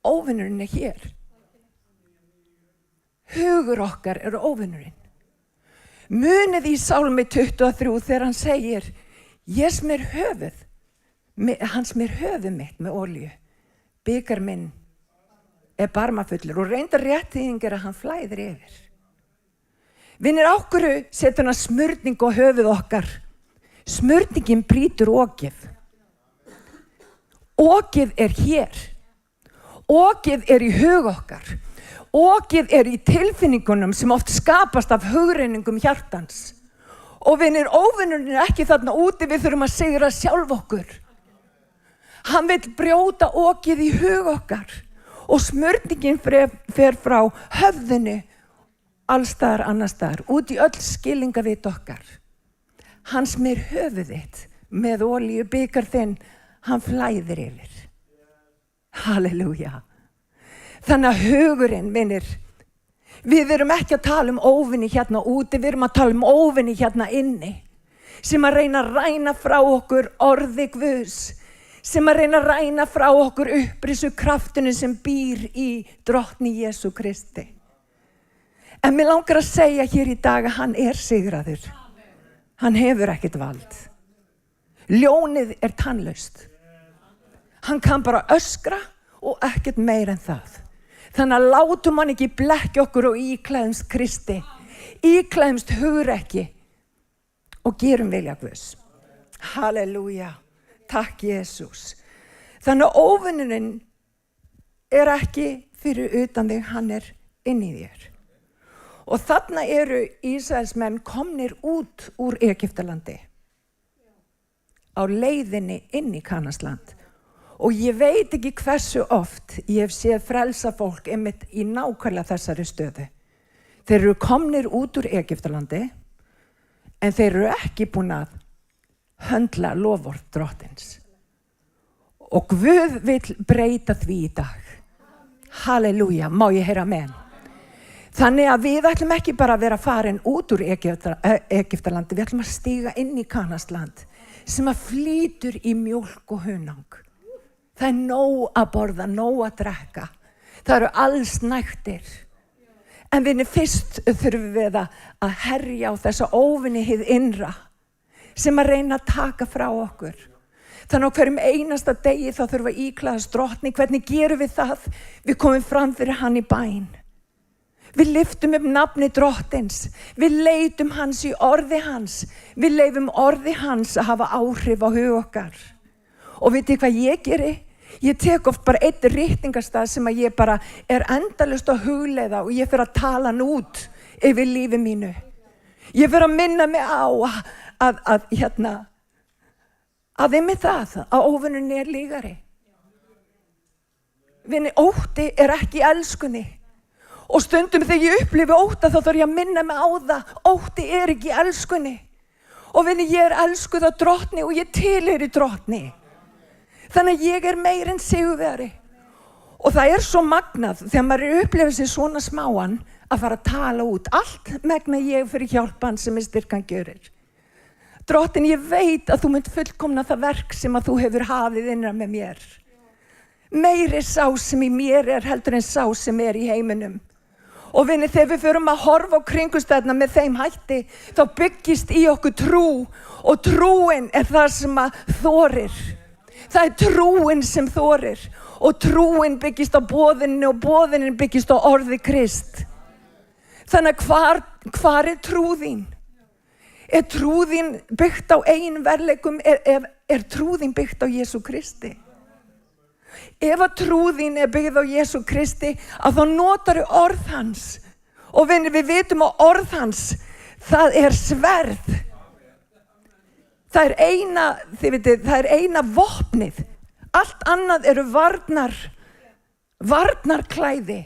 Óvinurinn hér. Hugur okkar óvinurinn. Munið í Sálmi 23 þegar hann segir, ég smyr höfuð, hann smyr höfuð mitt með olíu. Bikar minn barmafullur og reyndar réttíðing að hann flæðir yfir. Vinir, á hverju setur hann smurning á höfuð okkar? Smurningin brýtur okið. Okið hér. Okið í hug okkar. Okið í tilfinningunum sem oft skapast af hugreiningum hjartans. Og vinir, óvinurinn ekki þarna úti, við þurfum að sigra sjálf okkur. Hann vill brjóta okið í hug okkar. Og smurningin fer frá höfðinu allstaðar annarstaðar, út í öll skilingavit okkar. Hann smyr höfuð þitt með olíu, bikar þinn, hann flæðir yfir. Halleluja. Þannig að hugurinn, vinir, við erum ekki að tala óvini hérna úti, við erum að tala óvini hérna inni, sem að reyna að ræna frá okkur orði Guðs, sem að reyna að ræna frá okkur upprisu kraftinu sem býr í drottni Jesú Kristi. En mér langar að segja hér í dag að hann sigraður. Hann hefur ekkert vald. Ljónið tannlaust. Hann kann bara öskra og ekkert meir en það. Þannig að látum hann ekki blekkja okkur og íklæðumst Kristi. Íklæðumst hugrekki og gerum vilja Guðs. Halleluja. Takk Jesús. Þannig að óvinurinn ekki fyrir utan þig, hann inn í þér. Og þarna eru Ísraelsmenn komnir út úr Egyptalandi á leiðinni inn í Kanansland. Og ég veit ekki hversu oft ég hef séð frelsa fólk einmitt í nákvæmlega þessari stöðu. Þeir eru komnir út úr Egyptalandi en þeir eru ekki búin að höndla loforð drottins. Og Guð vill breyta því í dag. Halleluja, má ég heyra amen. Þannig að við ætlum ekki bara að vera farin út úr Egyptalandi, við ætlum að stíga inn í Kanansland sem að flýtur í mjólk og hunang. Það nóg að borða, nóg að drekka. Það eru alls nægtir. En fyrst þurfum við að herja á þessa óvinni hið innra sem að reyna að taka frá okkur. Þannig á hverjum einasta degi þá þurfum við að íklæðast drottni. Hvernig gerum við það? Við komum fram fyrir hann í bæn. Við lyftum upp nafni drottins. Við leitum hans í orði hans. Við leifum orði hans að hafa áhrif á hug okkar. Og vitið hvað ég geri? Ég tek oft bara einn rýttingastað sem að ég bara endalaust að hugleiða og ég fer að tala hann út yfir lífi mínu. Ég fer að minna mig á að einmitt það, að óvinurinn lígari. Vinni, ótti ekki elskunni. Og stundum þegar ég upplifi ótta þá þarf ég að minna mig á það. Ótti ekki elskunni. Og vinni, ég elskuð af drottni og ég tilheyri drottni. Þannig að ég meir en sigurvegari. Og það svo magnað þegar maður upplifir sig svona smáan að fara að tala út. Allt megna ég fyrir hjálpan sem styrkan gjörir. Drottin, ég veit að þú munt fullkomna það verk sem að þú hefur hafið innan með mér. Meiri sá sem í mér heldur en sá sem í heiminum. Og vinni, þegar við förum að horfa á kringumstæðna með þeim hætti, þá byggist í okkur trú og trúin það sem að þorir. Það trúin sem þorir og trúin byggist á boðinu og boðinin byggist á orði Krist. Þannig að hvar trú þín? Trú þín byggt á eigin verðleikum? Trú þín byggt á Jesú Kristi? Ef að trú þín byggð á Jesú Kristi, að þá notar orð hans. Og vinni, við vitum að orð hans, það sverð. Það eina, þið vitið, það eina vopnið. Allt annað eru varnarklæði.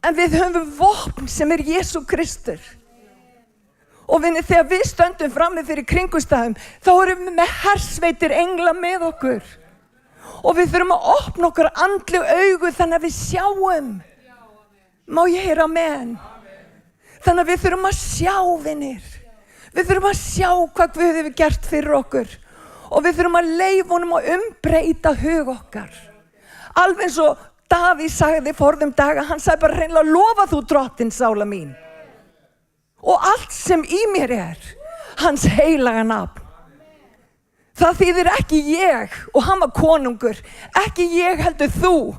En við höfum vopn sem Jesú Kristur. Og vinni, þegar við stöndum frammi fyrir kringumstæðum, þá erum við með hersveitir engla með okkur. Og við þurfum að opna okkur andleg augu þannig að við sjáum. Má ég heyra amen? Þannig að við þurfum að sjá, vinir. Við þurfum að sjá hvað Guð hefur gert fyrir okkur. Og við þurfum að leyfa honum að umbreyta hug okkar. Alveg eins og Davíð sagði forðum daga, hann sagði bara hreinlega, lofa þú drottinn, sála mín. Og allt sem í mér hans heilaga nafn. Það þýðir ekki ég og hann var konungur, ekki ég heldur þú.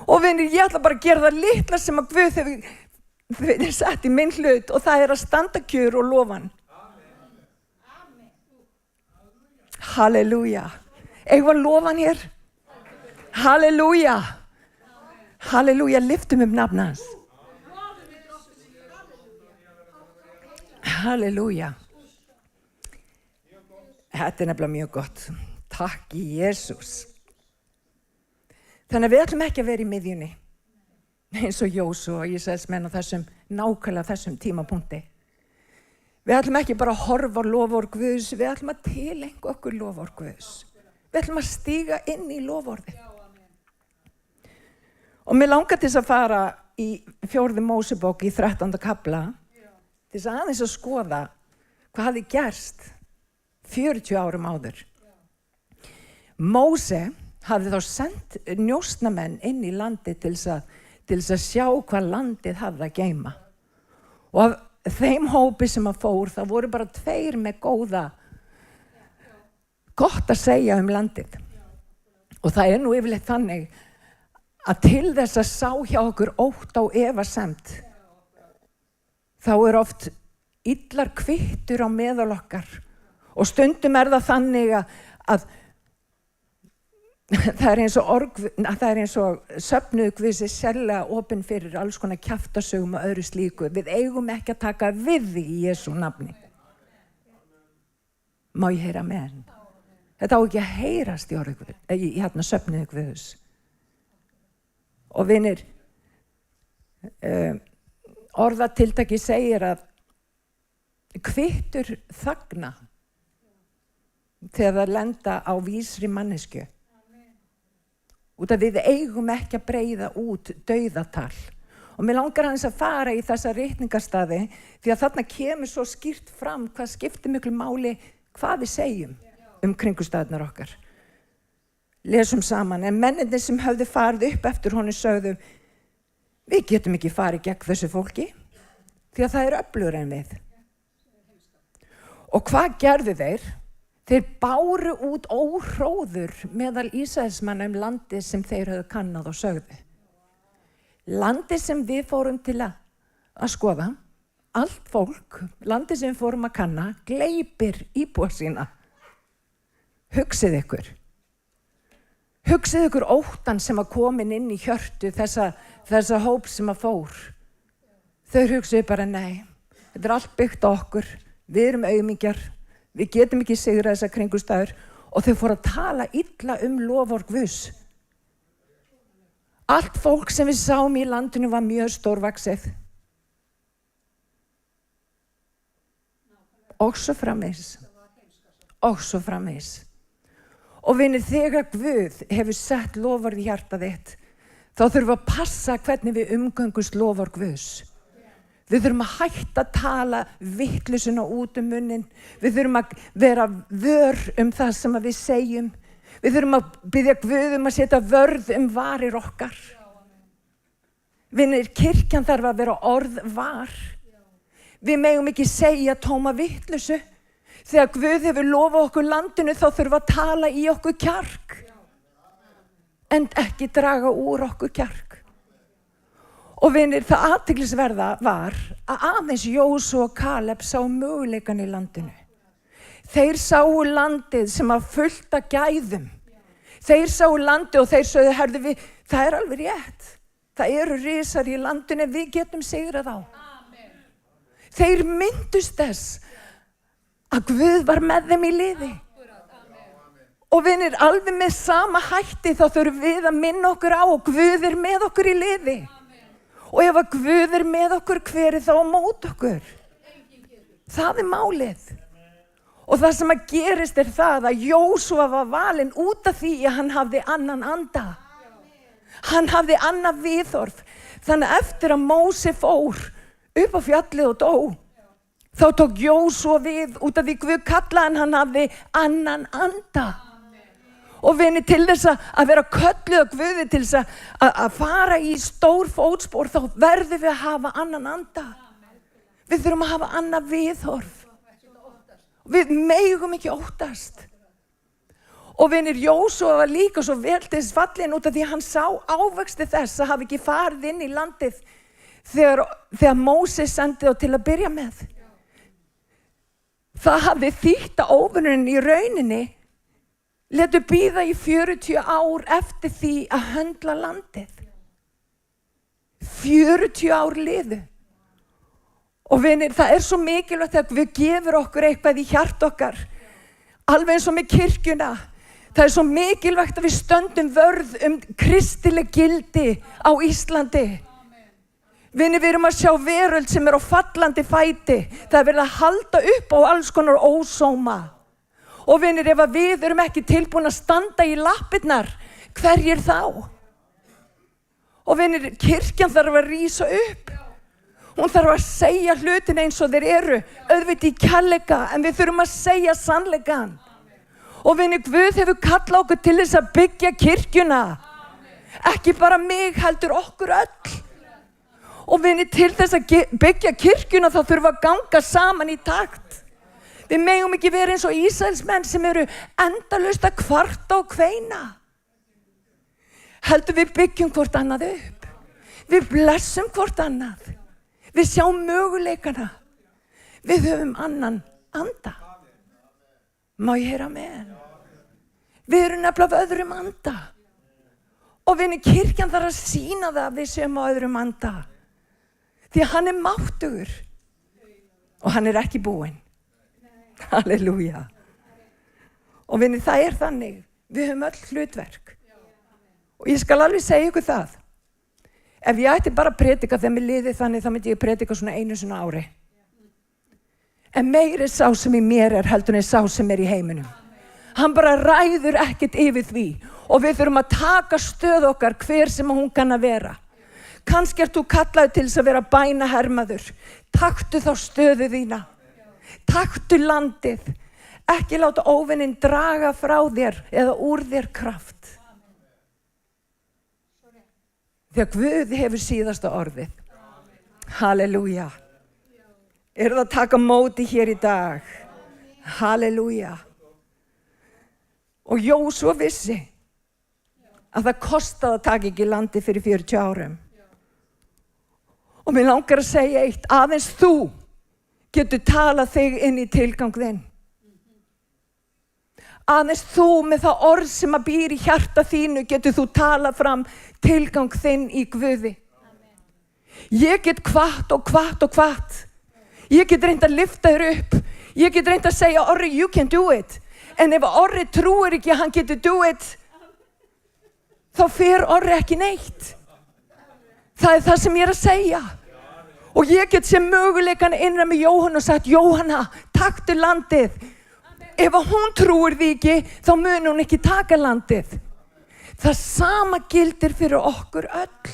Og vinir, ég ætla bara að gera það litla sem að Guð hefur sett í minn hlut og það að standa kjur og lofa hann. Halleluja. Eigum við að lofa hann hér? Halleluja. Halleluja, lyftum nafna hans. Halleluja. Þetta nefnilega mjög gott. Takk í Jesús. Þannig að við ætlum ekki að vera í miðjunni eins og Jósúa og Ísraelsmenn á nákvæmlega þessum tímapunkti. Við ætlum ekki bara að horfa á loforð Guðs, við ætlum að tileinka okkur loforð Guðs. Við ætlum að stíga inn í loforðið. Og mér langar til að fara í 4. Mósebók í 13. kafla til þess aðeins að skoða hvað hafði gerst 40 árum áður. Móse hafði þá sendt njósnamenn inn í landi til þess að sjá hvað landið hafði að geyma. Og af þeim hópi sem að fór, það voru bara 2 með gott að segja landið. Og það nú yfirleitt þannig að til þess að sá hjá okkur ótta og efasemd, þá oft illar kvittur á meðal okkar. Og stundum það þannig að það eins og söfnuðu Guðs sérlega opin fyrir alls konar kjaftasögum og öðru slíku. Við eigum ekki að taka við því í Jesú nafni. Má ég heyra amen? Þetta á ekki að heyrast í söfnuðu Guðs. Og vinir, orðatiltæki segir að kvittur þagna þegar það lenda á vísri manneskju. Út að við eigum ekki að breiða út dauðatal. Og mér langar aðeins að fara í þessa ritningarstaði því að þarna kemur svo skýrt fram hvað skiptir miklu máli hvað við segjum kringumstæðurnar okkar. Lesum saman, en mennirnir sem höfðu farið upp eftir honum sögðu: við getum ekki farið gegn þessu fólki því að það öflugra en við. Og hvað gerðu þeir? Þeir báru út óhróður meðal Ísraelsmanna landið sem þeir höfðu kannað og sögðu. Landið sem við fórum til að skoða, allt fólk, landið sem við fórum að kanna, gleypir íbúa sína. Hugsið ykkur. Hugsið ykkur óttan sem að komin inn í hjörtu þessa hóp sem að fór. Þau hugsuðu bara nei, þetta allt byggt á okkur, við erum aumingjar. Við getum ekki sigrað þessar kringumstæður og þau fóru að tala illa loforð Guðs. Allt fólk sem við sáum í landinu var mjög stórvaxið. Og svo framvegis. Og vinir, þegar Guð hefur sett loforð í hjartað þitt, þá þurfum við að passa hvernig við umgöngumst loforð Guðs. Við þurfum að hætta að tala vitleysunna út munnin. Við þurfum að vera vör það sem við segjum. Við þurfum að biðja Guð að setja vörð varir okkar. Vinir, kirkjan þarf að vera orðvar. Við megum ekki segja tóma vitleysu. Þegar Guð hefur lofað okkur landinu, þá þurfum við að tala í okkur kjark. En ekki draga úr okkur kjark. Og vinir, það athyglisverða var að aðeins Jósúa og Kaleb sá möguleikan í landinu. Þeir sáu landið sem var fullt af gæðum. Þeir sáu landið og þeir sögðu: herðu, það alveg rétt. Það eru risar í landinu, við getum sigrað á. Þeir minntust þess að Guð var með þeim í liði. Og vinir, alveg með sama hætti þá þurfum við að minna okkur á og Guð með okkur í liði. Og ef að Guð með okkur, hver þá á mót okkur? Það málið. Og það sem að gerist það að Jósúa var valinn út af því að hann hafði annan anda. Hann hafði annað viðhorf. Þannig að eftir að Móse fór upp á fjallið og dó, þá tók Jósúa við út af því Guð kallaði hann hafði annan anda. Og vinir, til þess að vera kölluð af Guði til þess að fara í stór fótspor, þá verðum við að hafa annan anda. Við þurfum að hafa annað viðhorf. Við megum ekki óttast. Og vinir, Jósúa var líka svo vel til þess fallinn út af því hann sá ávexti þess að hafa ekki farið inn í landið þegar Móse sendi þá til að byrja með. Það hafði þýtt að óvinurinn í rauninni letu bíða í 40 ár eftir því að höndla landið. 40 ár liðu. Og vinir, það svo mikilvægt að við gefur okkur eitthvað í hjart okkar. Alveg eins og með kirkjuna. Það svo mikilvægt að við stöndum vörð kristileg gildi á Íslandi. Vinir, við erum að sjá veröld sem á fallandi fæti. Það verið að halda upp á alls konar ósóma. Og vinir, ef við erum ekki tilbúin að standa í lappirnar, hverjir þá? Og vinir, kirkjan þarf að rísa upp. Hún þarf að segja hlutin eins og þeir eru, auðvitað í kærleika, en við þurfum að segja sannleikann. Og vinni, Guð hefur kallað okkur til þess að byggja kirkjuna. Ekki bara mig, heldur okkur öll. Og vinni, til þess að byggja kirkjuna þá þurfum við að ganga saman í takt. Við megum ekki vera eins og Ísraelsmenn sem eru endalaust að kvarta og kveina. Heldur við byggjum hvort annað upp. Við blessum hvort annað. Við sjáum möguleikana. Við höfum annan anda. Má ég heyra amen? Við erum nefnilega af öðrum anda. Og vinni, kirkjan þarf að sýna það að við séum á öðrum anda. Því hann er máttugur. Og hann er ekki búinn. Halleluja. Og vinni, það er þannig. Við höfum öll hlutverk. Og ég skal alveg segja ykkur það. Ef ég ætti bara að predika þegar mér liði þannig, þá myndi ég predika svona einu svona ári. En meiri sá sem í mér er heldur en sá sem er í heiminum. Hann bara ræður ekkert yfir því. Og við þurfum að taka stöð okkar hver sem hún kann að vera. Kannski ert þú kallaður til þess að vera bænahermaður. Taktu þá stöðu þína. Taktu landið. Ekki láta óvininn draga frá þér eða úr þér kraft. Þegar Guð hefur síðasta orðið. Halleluja. Eru það að taka móti hér í dag? Halleluja. Og Jósúa vissi að það kostaði að taka ekki landi fyrir 40 árum. Og mér langar að segja eitt, aðeins þú getur talað þig inn í tilgang þinn. Aðeins þú með það orð sem að býr í hjarta þínu getur þú talað fram tilgang þinn í Guði. Ég get hvatt og hvatt og hvatt. Ég get reynd að lyfta þér upp. Ég get reynd að segja, Orri, you can do it. En ef Orri trúir ekki að hann getur do it, þá fer Orri ekki neitt. Það er það sem ég er að segja. Og ég get sem möguleikan innra með Jóhann og sagt, Jóhanna, taktu landið. Ef hún trúir því ekki, þá mun hún ekki taka landið. Það sama gildir fyrir okkur öll.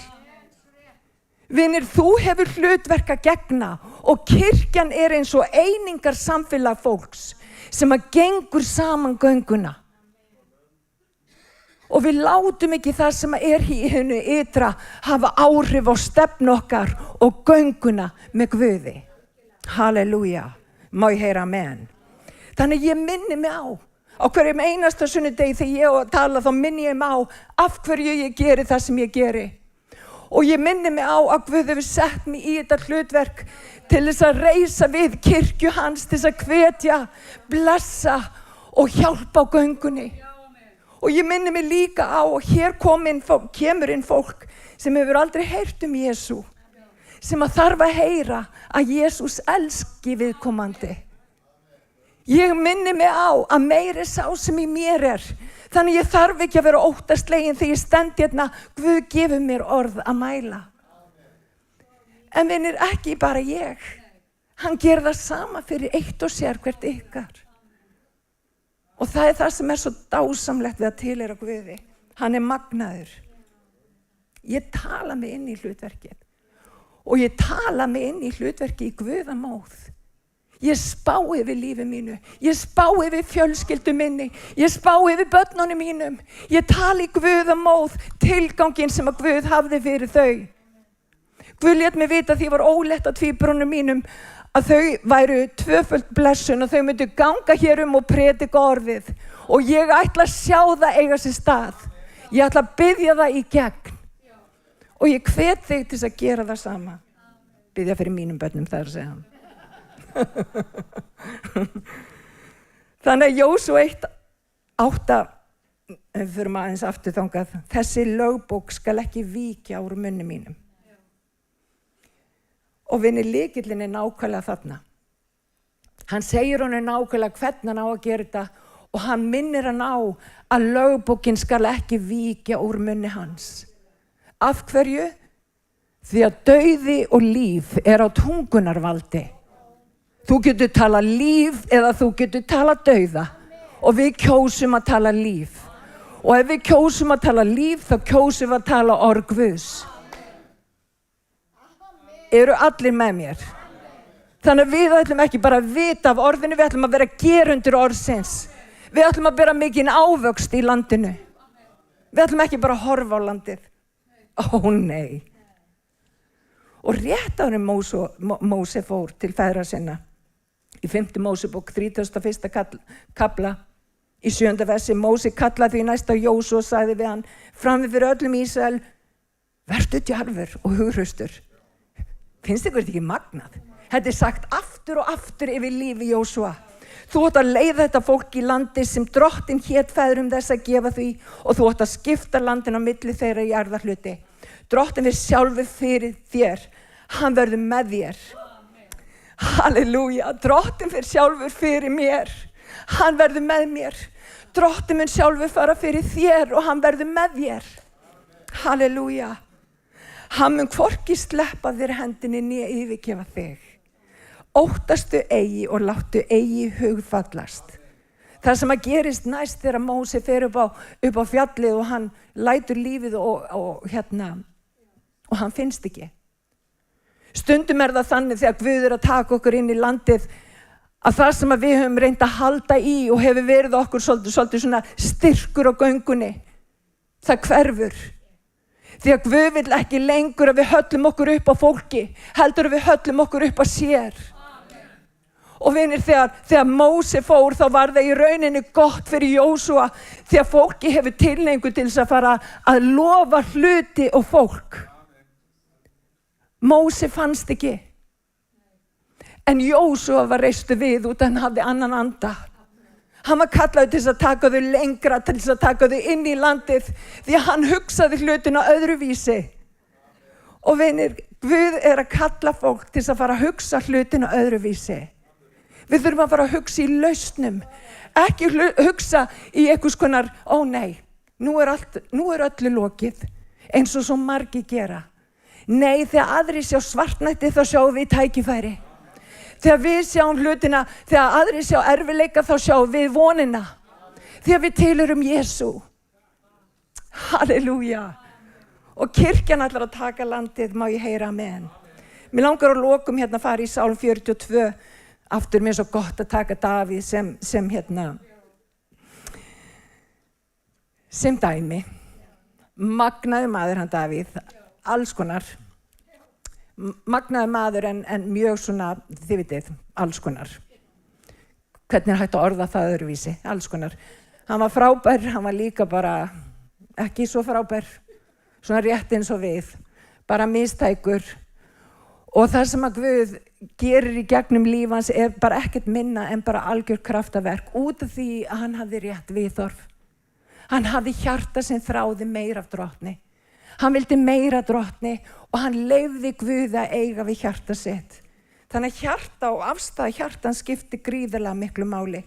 Vinir, þú hefur hlutverk að gegna og kirkjan er eins og einingar samfélag fólks sem að gengur saman gönguna. Og við látum ekki það sem er í hennu ytra hafa áhrif á stefnu okkar og gönguna með Guði. Halleluja. Má ég heyra amen. Þannig ég minni mig á hverjum einasta sunnudegi þegar ég á að tala þá minni ég mig á af hverju ég geri það sem ég geri. Og ég minni mig á að Guð hefur sett mig í þetta hlutverk til þess að reisa við kirkju hans, til þess að hvetja, blessa og hjálpa á göngunni. Og ég minni mig líka á og hér kemur inn fólk sem hefur aldrei heyrt Jesú, sem að þarf að heyra að Jesús elski viðkomandi. Ég minni mig á að meiri sá sem í mér er. Þannig ég þarf ekki að vera óttaslegin þegar ég stend hérna, Guð gefur mér orð að mæla. En vinir, ekki bara ég. Hann gerir það sama fyrir eitt og sér hvert ykkar. Og það er það sem er svo dásamlegt við að tilheyra Guði. Hann er magnaður. Ég tala mig inn í hlutverkið. Og ég tala mig inn í hlutverkið í Guðamóð. Ég spá yfir lífi mínu. Ég spá yfir fjölskyldu minni. Ég spá yfir börnunum mínum. Ég tala í Guðamóð tilganginn sem að Guð hafði fyrir þau. Guð lét mig vita því ég var ólétt að tvíbrunum mínum að þau væru tvöföld blessun og þau myndu ganga hér og predika orðið. Og ég ætla að sjá það eiga sér stað. Ég ætla að biðja það í gegn. Og ég hvet þig til að gera það sama. Biðja fyrir mínum börnum þar að segja hann. Þannig að Jósúa 1:8 fyrir maður aðeins aftur þangað, þessi lögbók skal ekki víkja úr munni mínum. Og vinni, lykillinn er nákvæmlega þarna. Hann segir honum nákvæmlega hvernig hann á að gera þetta og hann minnir hann á að lögbókin skal ekki víkja úr munni hans. Af hverju? Því að dauði og líf er á tungunarvaldi. Þú getur tala líf eða þú getur tala dauða og við kjósum að tala líf. Og ef við kjósum að tala líf þá kjósum við að tala orð Guðs. Eru allir með mér? Þannig að við ætlum ekki bara að vita af orðinu, við ætlum að vera gerundur orðsins. Við ætlum að bera mikinn ávöxt í landinu. Við ætlum ekki bara að horfa á landið. Ó nei. Og rétt áður Móse fór til feðra sinna í 5. Mósebók 31. kafla í 7. versi. Móse kallaði því næst á Jósúa og sagði við hann frammi fyrir öllum Ísrael: vertu djarfur og hughröstur. Finnst ykkur þetta ekki magnað? Þetta sagt aftur og aftur yfir lífi Jósúa. Þú átt að leiða þetta fólk í landi sem Drottinn hét feðrum þess að gefa því, og þú átt að skipta landin á milli þeirra í jarðarhluti. Drottinn við sjálfur fyrir þér. Hann verður með þér. Halleluja. Drottinn fyrir sjálfur fyrir mér. Hann verður með mér. Drottinn mun sjálfur fara fyrir þér og hann verður með þér. Halleluja. Hann mun hvorki sleppa þér hendinni né yfirgefa þig. Óttastu eigi og láttu eigi hugfallast. Það sem að gerist næst þegar Móse fer upp á fjallið og hann lætur lífið og hann finnst ekki. Stundum það þannig þegar Guð að taka okkur inn í landið að það sem að við höfum reynt að halda í og hefur verið okkur svolítið svona styrkur á göngunni, það hverfur. Því að Guð vill ekki lengur að við höllum okkur upp á fólki, heldur að við höllum okkur upp á sér. Og vinir, þegar Móse fór þá var það í rauninni gott fyrir Jósúa, því að fólki hefur tilhneigingu til þess að fara að lofa hluti og fólk. Móse fannst ekki. En Jósúa var reistu við út að hann hafði annan anda. Hann var kallaður til þess að taka þau lengra, til þess að taka þau inn í landið, því að hann hugsaði hlutina öðruvísi. Og vinir, Guð að kalla fólk til þess að fara að hugsa hlutina öðruvísi. Við þurfum að fara að hugsa í lausnum, ekki hugsa í einhvers konar, ó nei, nú er öllu lokið, eins og svo margir gera. Nei, þegar aðrir sjá svartnætti þá sjáum við tækifæri. Þegar við sjáum hlutina, þegar aðrir sjá erfiðleika þá sjáum við vonina. Þegar við tilheyrum Jesú. Halleluja. Og kirkjan ætlar að taka landið, má ég heyra amen. Mér langar að lokum að fara í Sálm 42. Aftur mér svo gott að taka Davíð sem dæmi. Magnaður maður hann Davíð, alls konar. Magnaður maður en mjög svona, þið vitið, alls konar. Hvernig hægt að orða það öðruvísi, alls konar. Hann var frábær, hann var líka bara ekki svo frábær, svona rétt eins og við, bara mistækur. Og það sem að Guð gerir í gegnum líf hans bara ekkert minna en bara algjör kraftaverk, út af því að hann hafði rétt viðhorf. Hann hafði hjarta sem þráði meira af Drottni. Hann vildi meira Drottni og hann leyfði Guð að eiga við hjarta sitt. Þannig að hjarta og afstæða hjartan skipti gríðarlega miklu máli.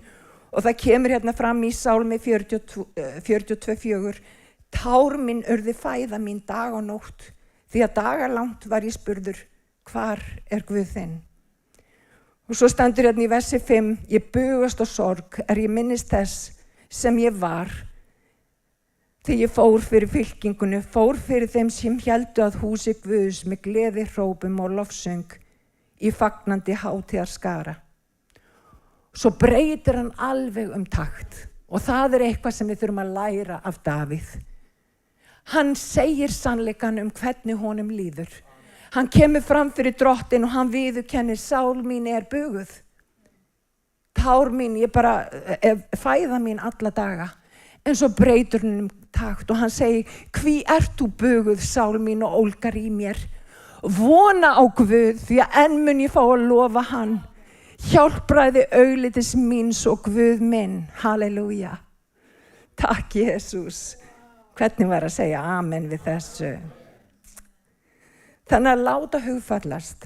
Og það kemur fram í Sálmi 42:4. Tár mín urðu fæða mín dag og nótt, því að dagalangt var ég spurður, hvar Guð þinn? Og svo stendur í versi 5, ég bugast og sorg ég minnist þess sem ég var, þegar ég fór fyrir fylkingunni, fór fyrir þeim sem héldu að húsi Guðs með gleði hrópum og lofsöng í fagnandi hátíðarskara. Svo breytir hann alveg takt, og það eitthvað sem við þurfum að læra af Davíð. Hann segir sannleikann hvernig honum líður. Hann kemur fram fyrir Drottinn og hann viðurkennir, sál mín buguð. Tár mín, ég bara fæða mín alla daga. En svo breytur hann takt og hann segir, hví ert þú buguð, sál mín, og ólgar í mér? Vona á Guð, því að enn mun ég fá að lofa hann. Hjálpræði auglitis míns og Guð minn. Halleluja. Takk, Jesús. Hvernig var að segja amen við þessu? Þannig að láta hugfallast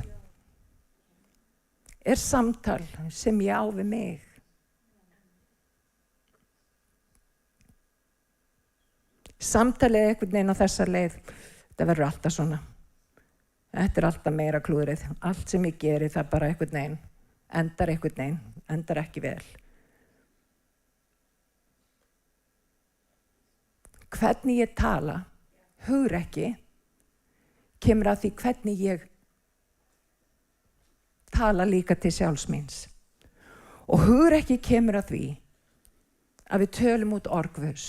samtal sem ég á við mig. Samtalið einhvern veginn á þessa leið, það verður alltaf svona. Þetta alltaf meira klúðrið. Allt sem ég geri það bara einhvern veginn, endar ekki vel. Hvernig ég tala, hugrekki, kemur að því hvernig ég tala líka til sjálfs míns. Og hugrekki kemur að því að við tölum út orð Guðs.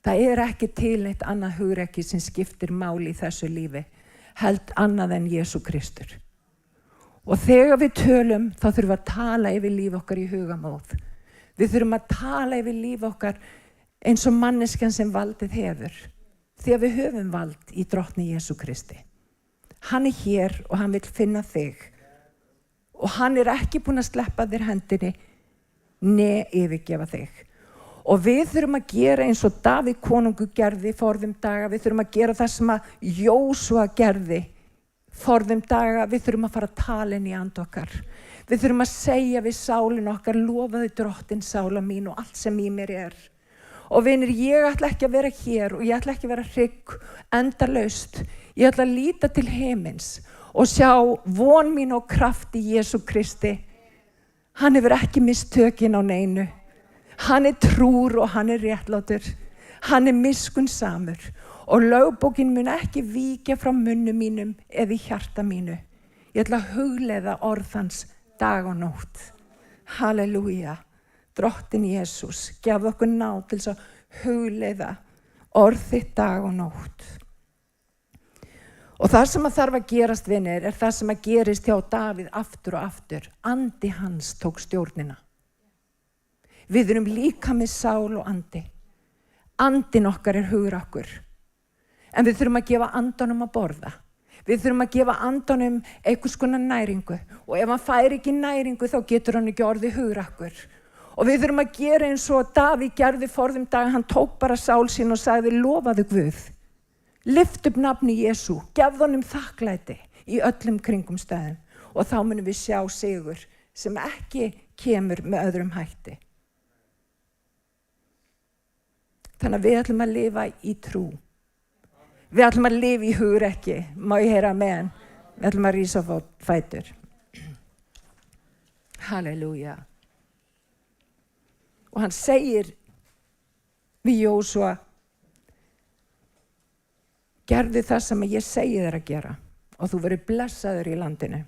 Það ekki til neitt annað hugrekki sem skiptir máli í þessu lífi, held annað en Jesú Kristur. Og þegar við tölum, þá þurfum við að tala yfir líf okkar í hugamóð. Við þurfum að tala yfir líf okkar eins og manneskjan sem valdið hefur. Því að við höfum vald í drottni Jesú Kristi. Hann hér og hann vill finna þig. Og hann ekki búinn að sleppa þér hendinni, né yfirgefa þig. Og við þurfum að gera eins og Davíð konungur gerði forðum daga. Við þurfum að gera það sem að Jósúa gerði forðum daga. Við þurfum að fara að tala inn í and okkar. Við þurfum að segja við sálin okkar, lofaðu drottin sála mín og allt sem í mér Og vinir, ég ætla ekki að vera hér og ég ætla ekki að vera hrygg endalaust. Ég ætla að líta til himins og sjá von mín og kraft í Jesú Kristi. Hann hefur ekki misst tökin á neinu. Hann trúr og hann réttlátur. Hann miskunnsamur og lögbókin mun ekki víkja frá munnu mínum eða í hjarta mínu. Ég ætla að hugleiða orð hans dag og nótt. Halleluja. Drottin Jesús, gefðu okkur ná til þess að hugleiða orð þitt dag og nótt. Og það sem að þarf að gerast, vinir, það sem að gerist hjá Davíð aftur og aftur. Andi hans tók stjórnina. Við erum líka með sál og andi. Andin okkar hugur okkur. En við þurfum að gefa andanum að borða. Við þurfum að gefa andanum einhvers konar næringu. Og ef hann fær ekki næringu, þá getur hann ekki orðið hugur okkur. Og við þurfum að gera eins og Davíð gerði forðum dag. Hann tók bara sál sín og sagði, lofaðu Guð. Lyft upp nafni Jesú. Gefðu honum þakklæti í öllum kringumstæðum. Og þá munum við sjá sigur sem ekki kemur með öðrum hætti. Þannig að við ætlum að lifa í trú. Við ætlum að lifa í hugrekki. Má ég heyra amen? Við ætlum að rísa á fætur. Halleluja. Og hann segir við Jósúa, gerðu það sem ég segi þér að gera og þú verður blessaður í landinu.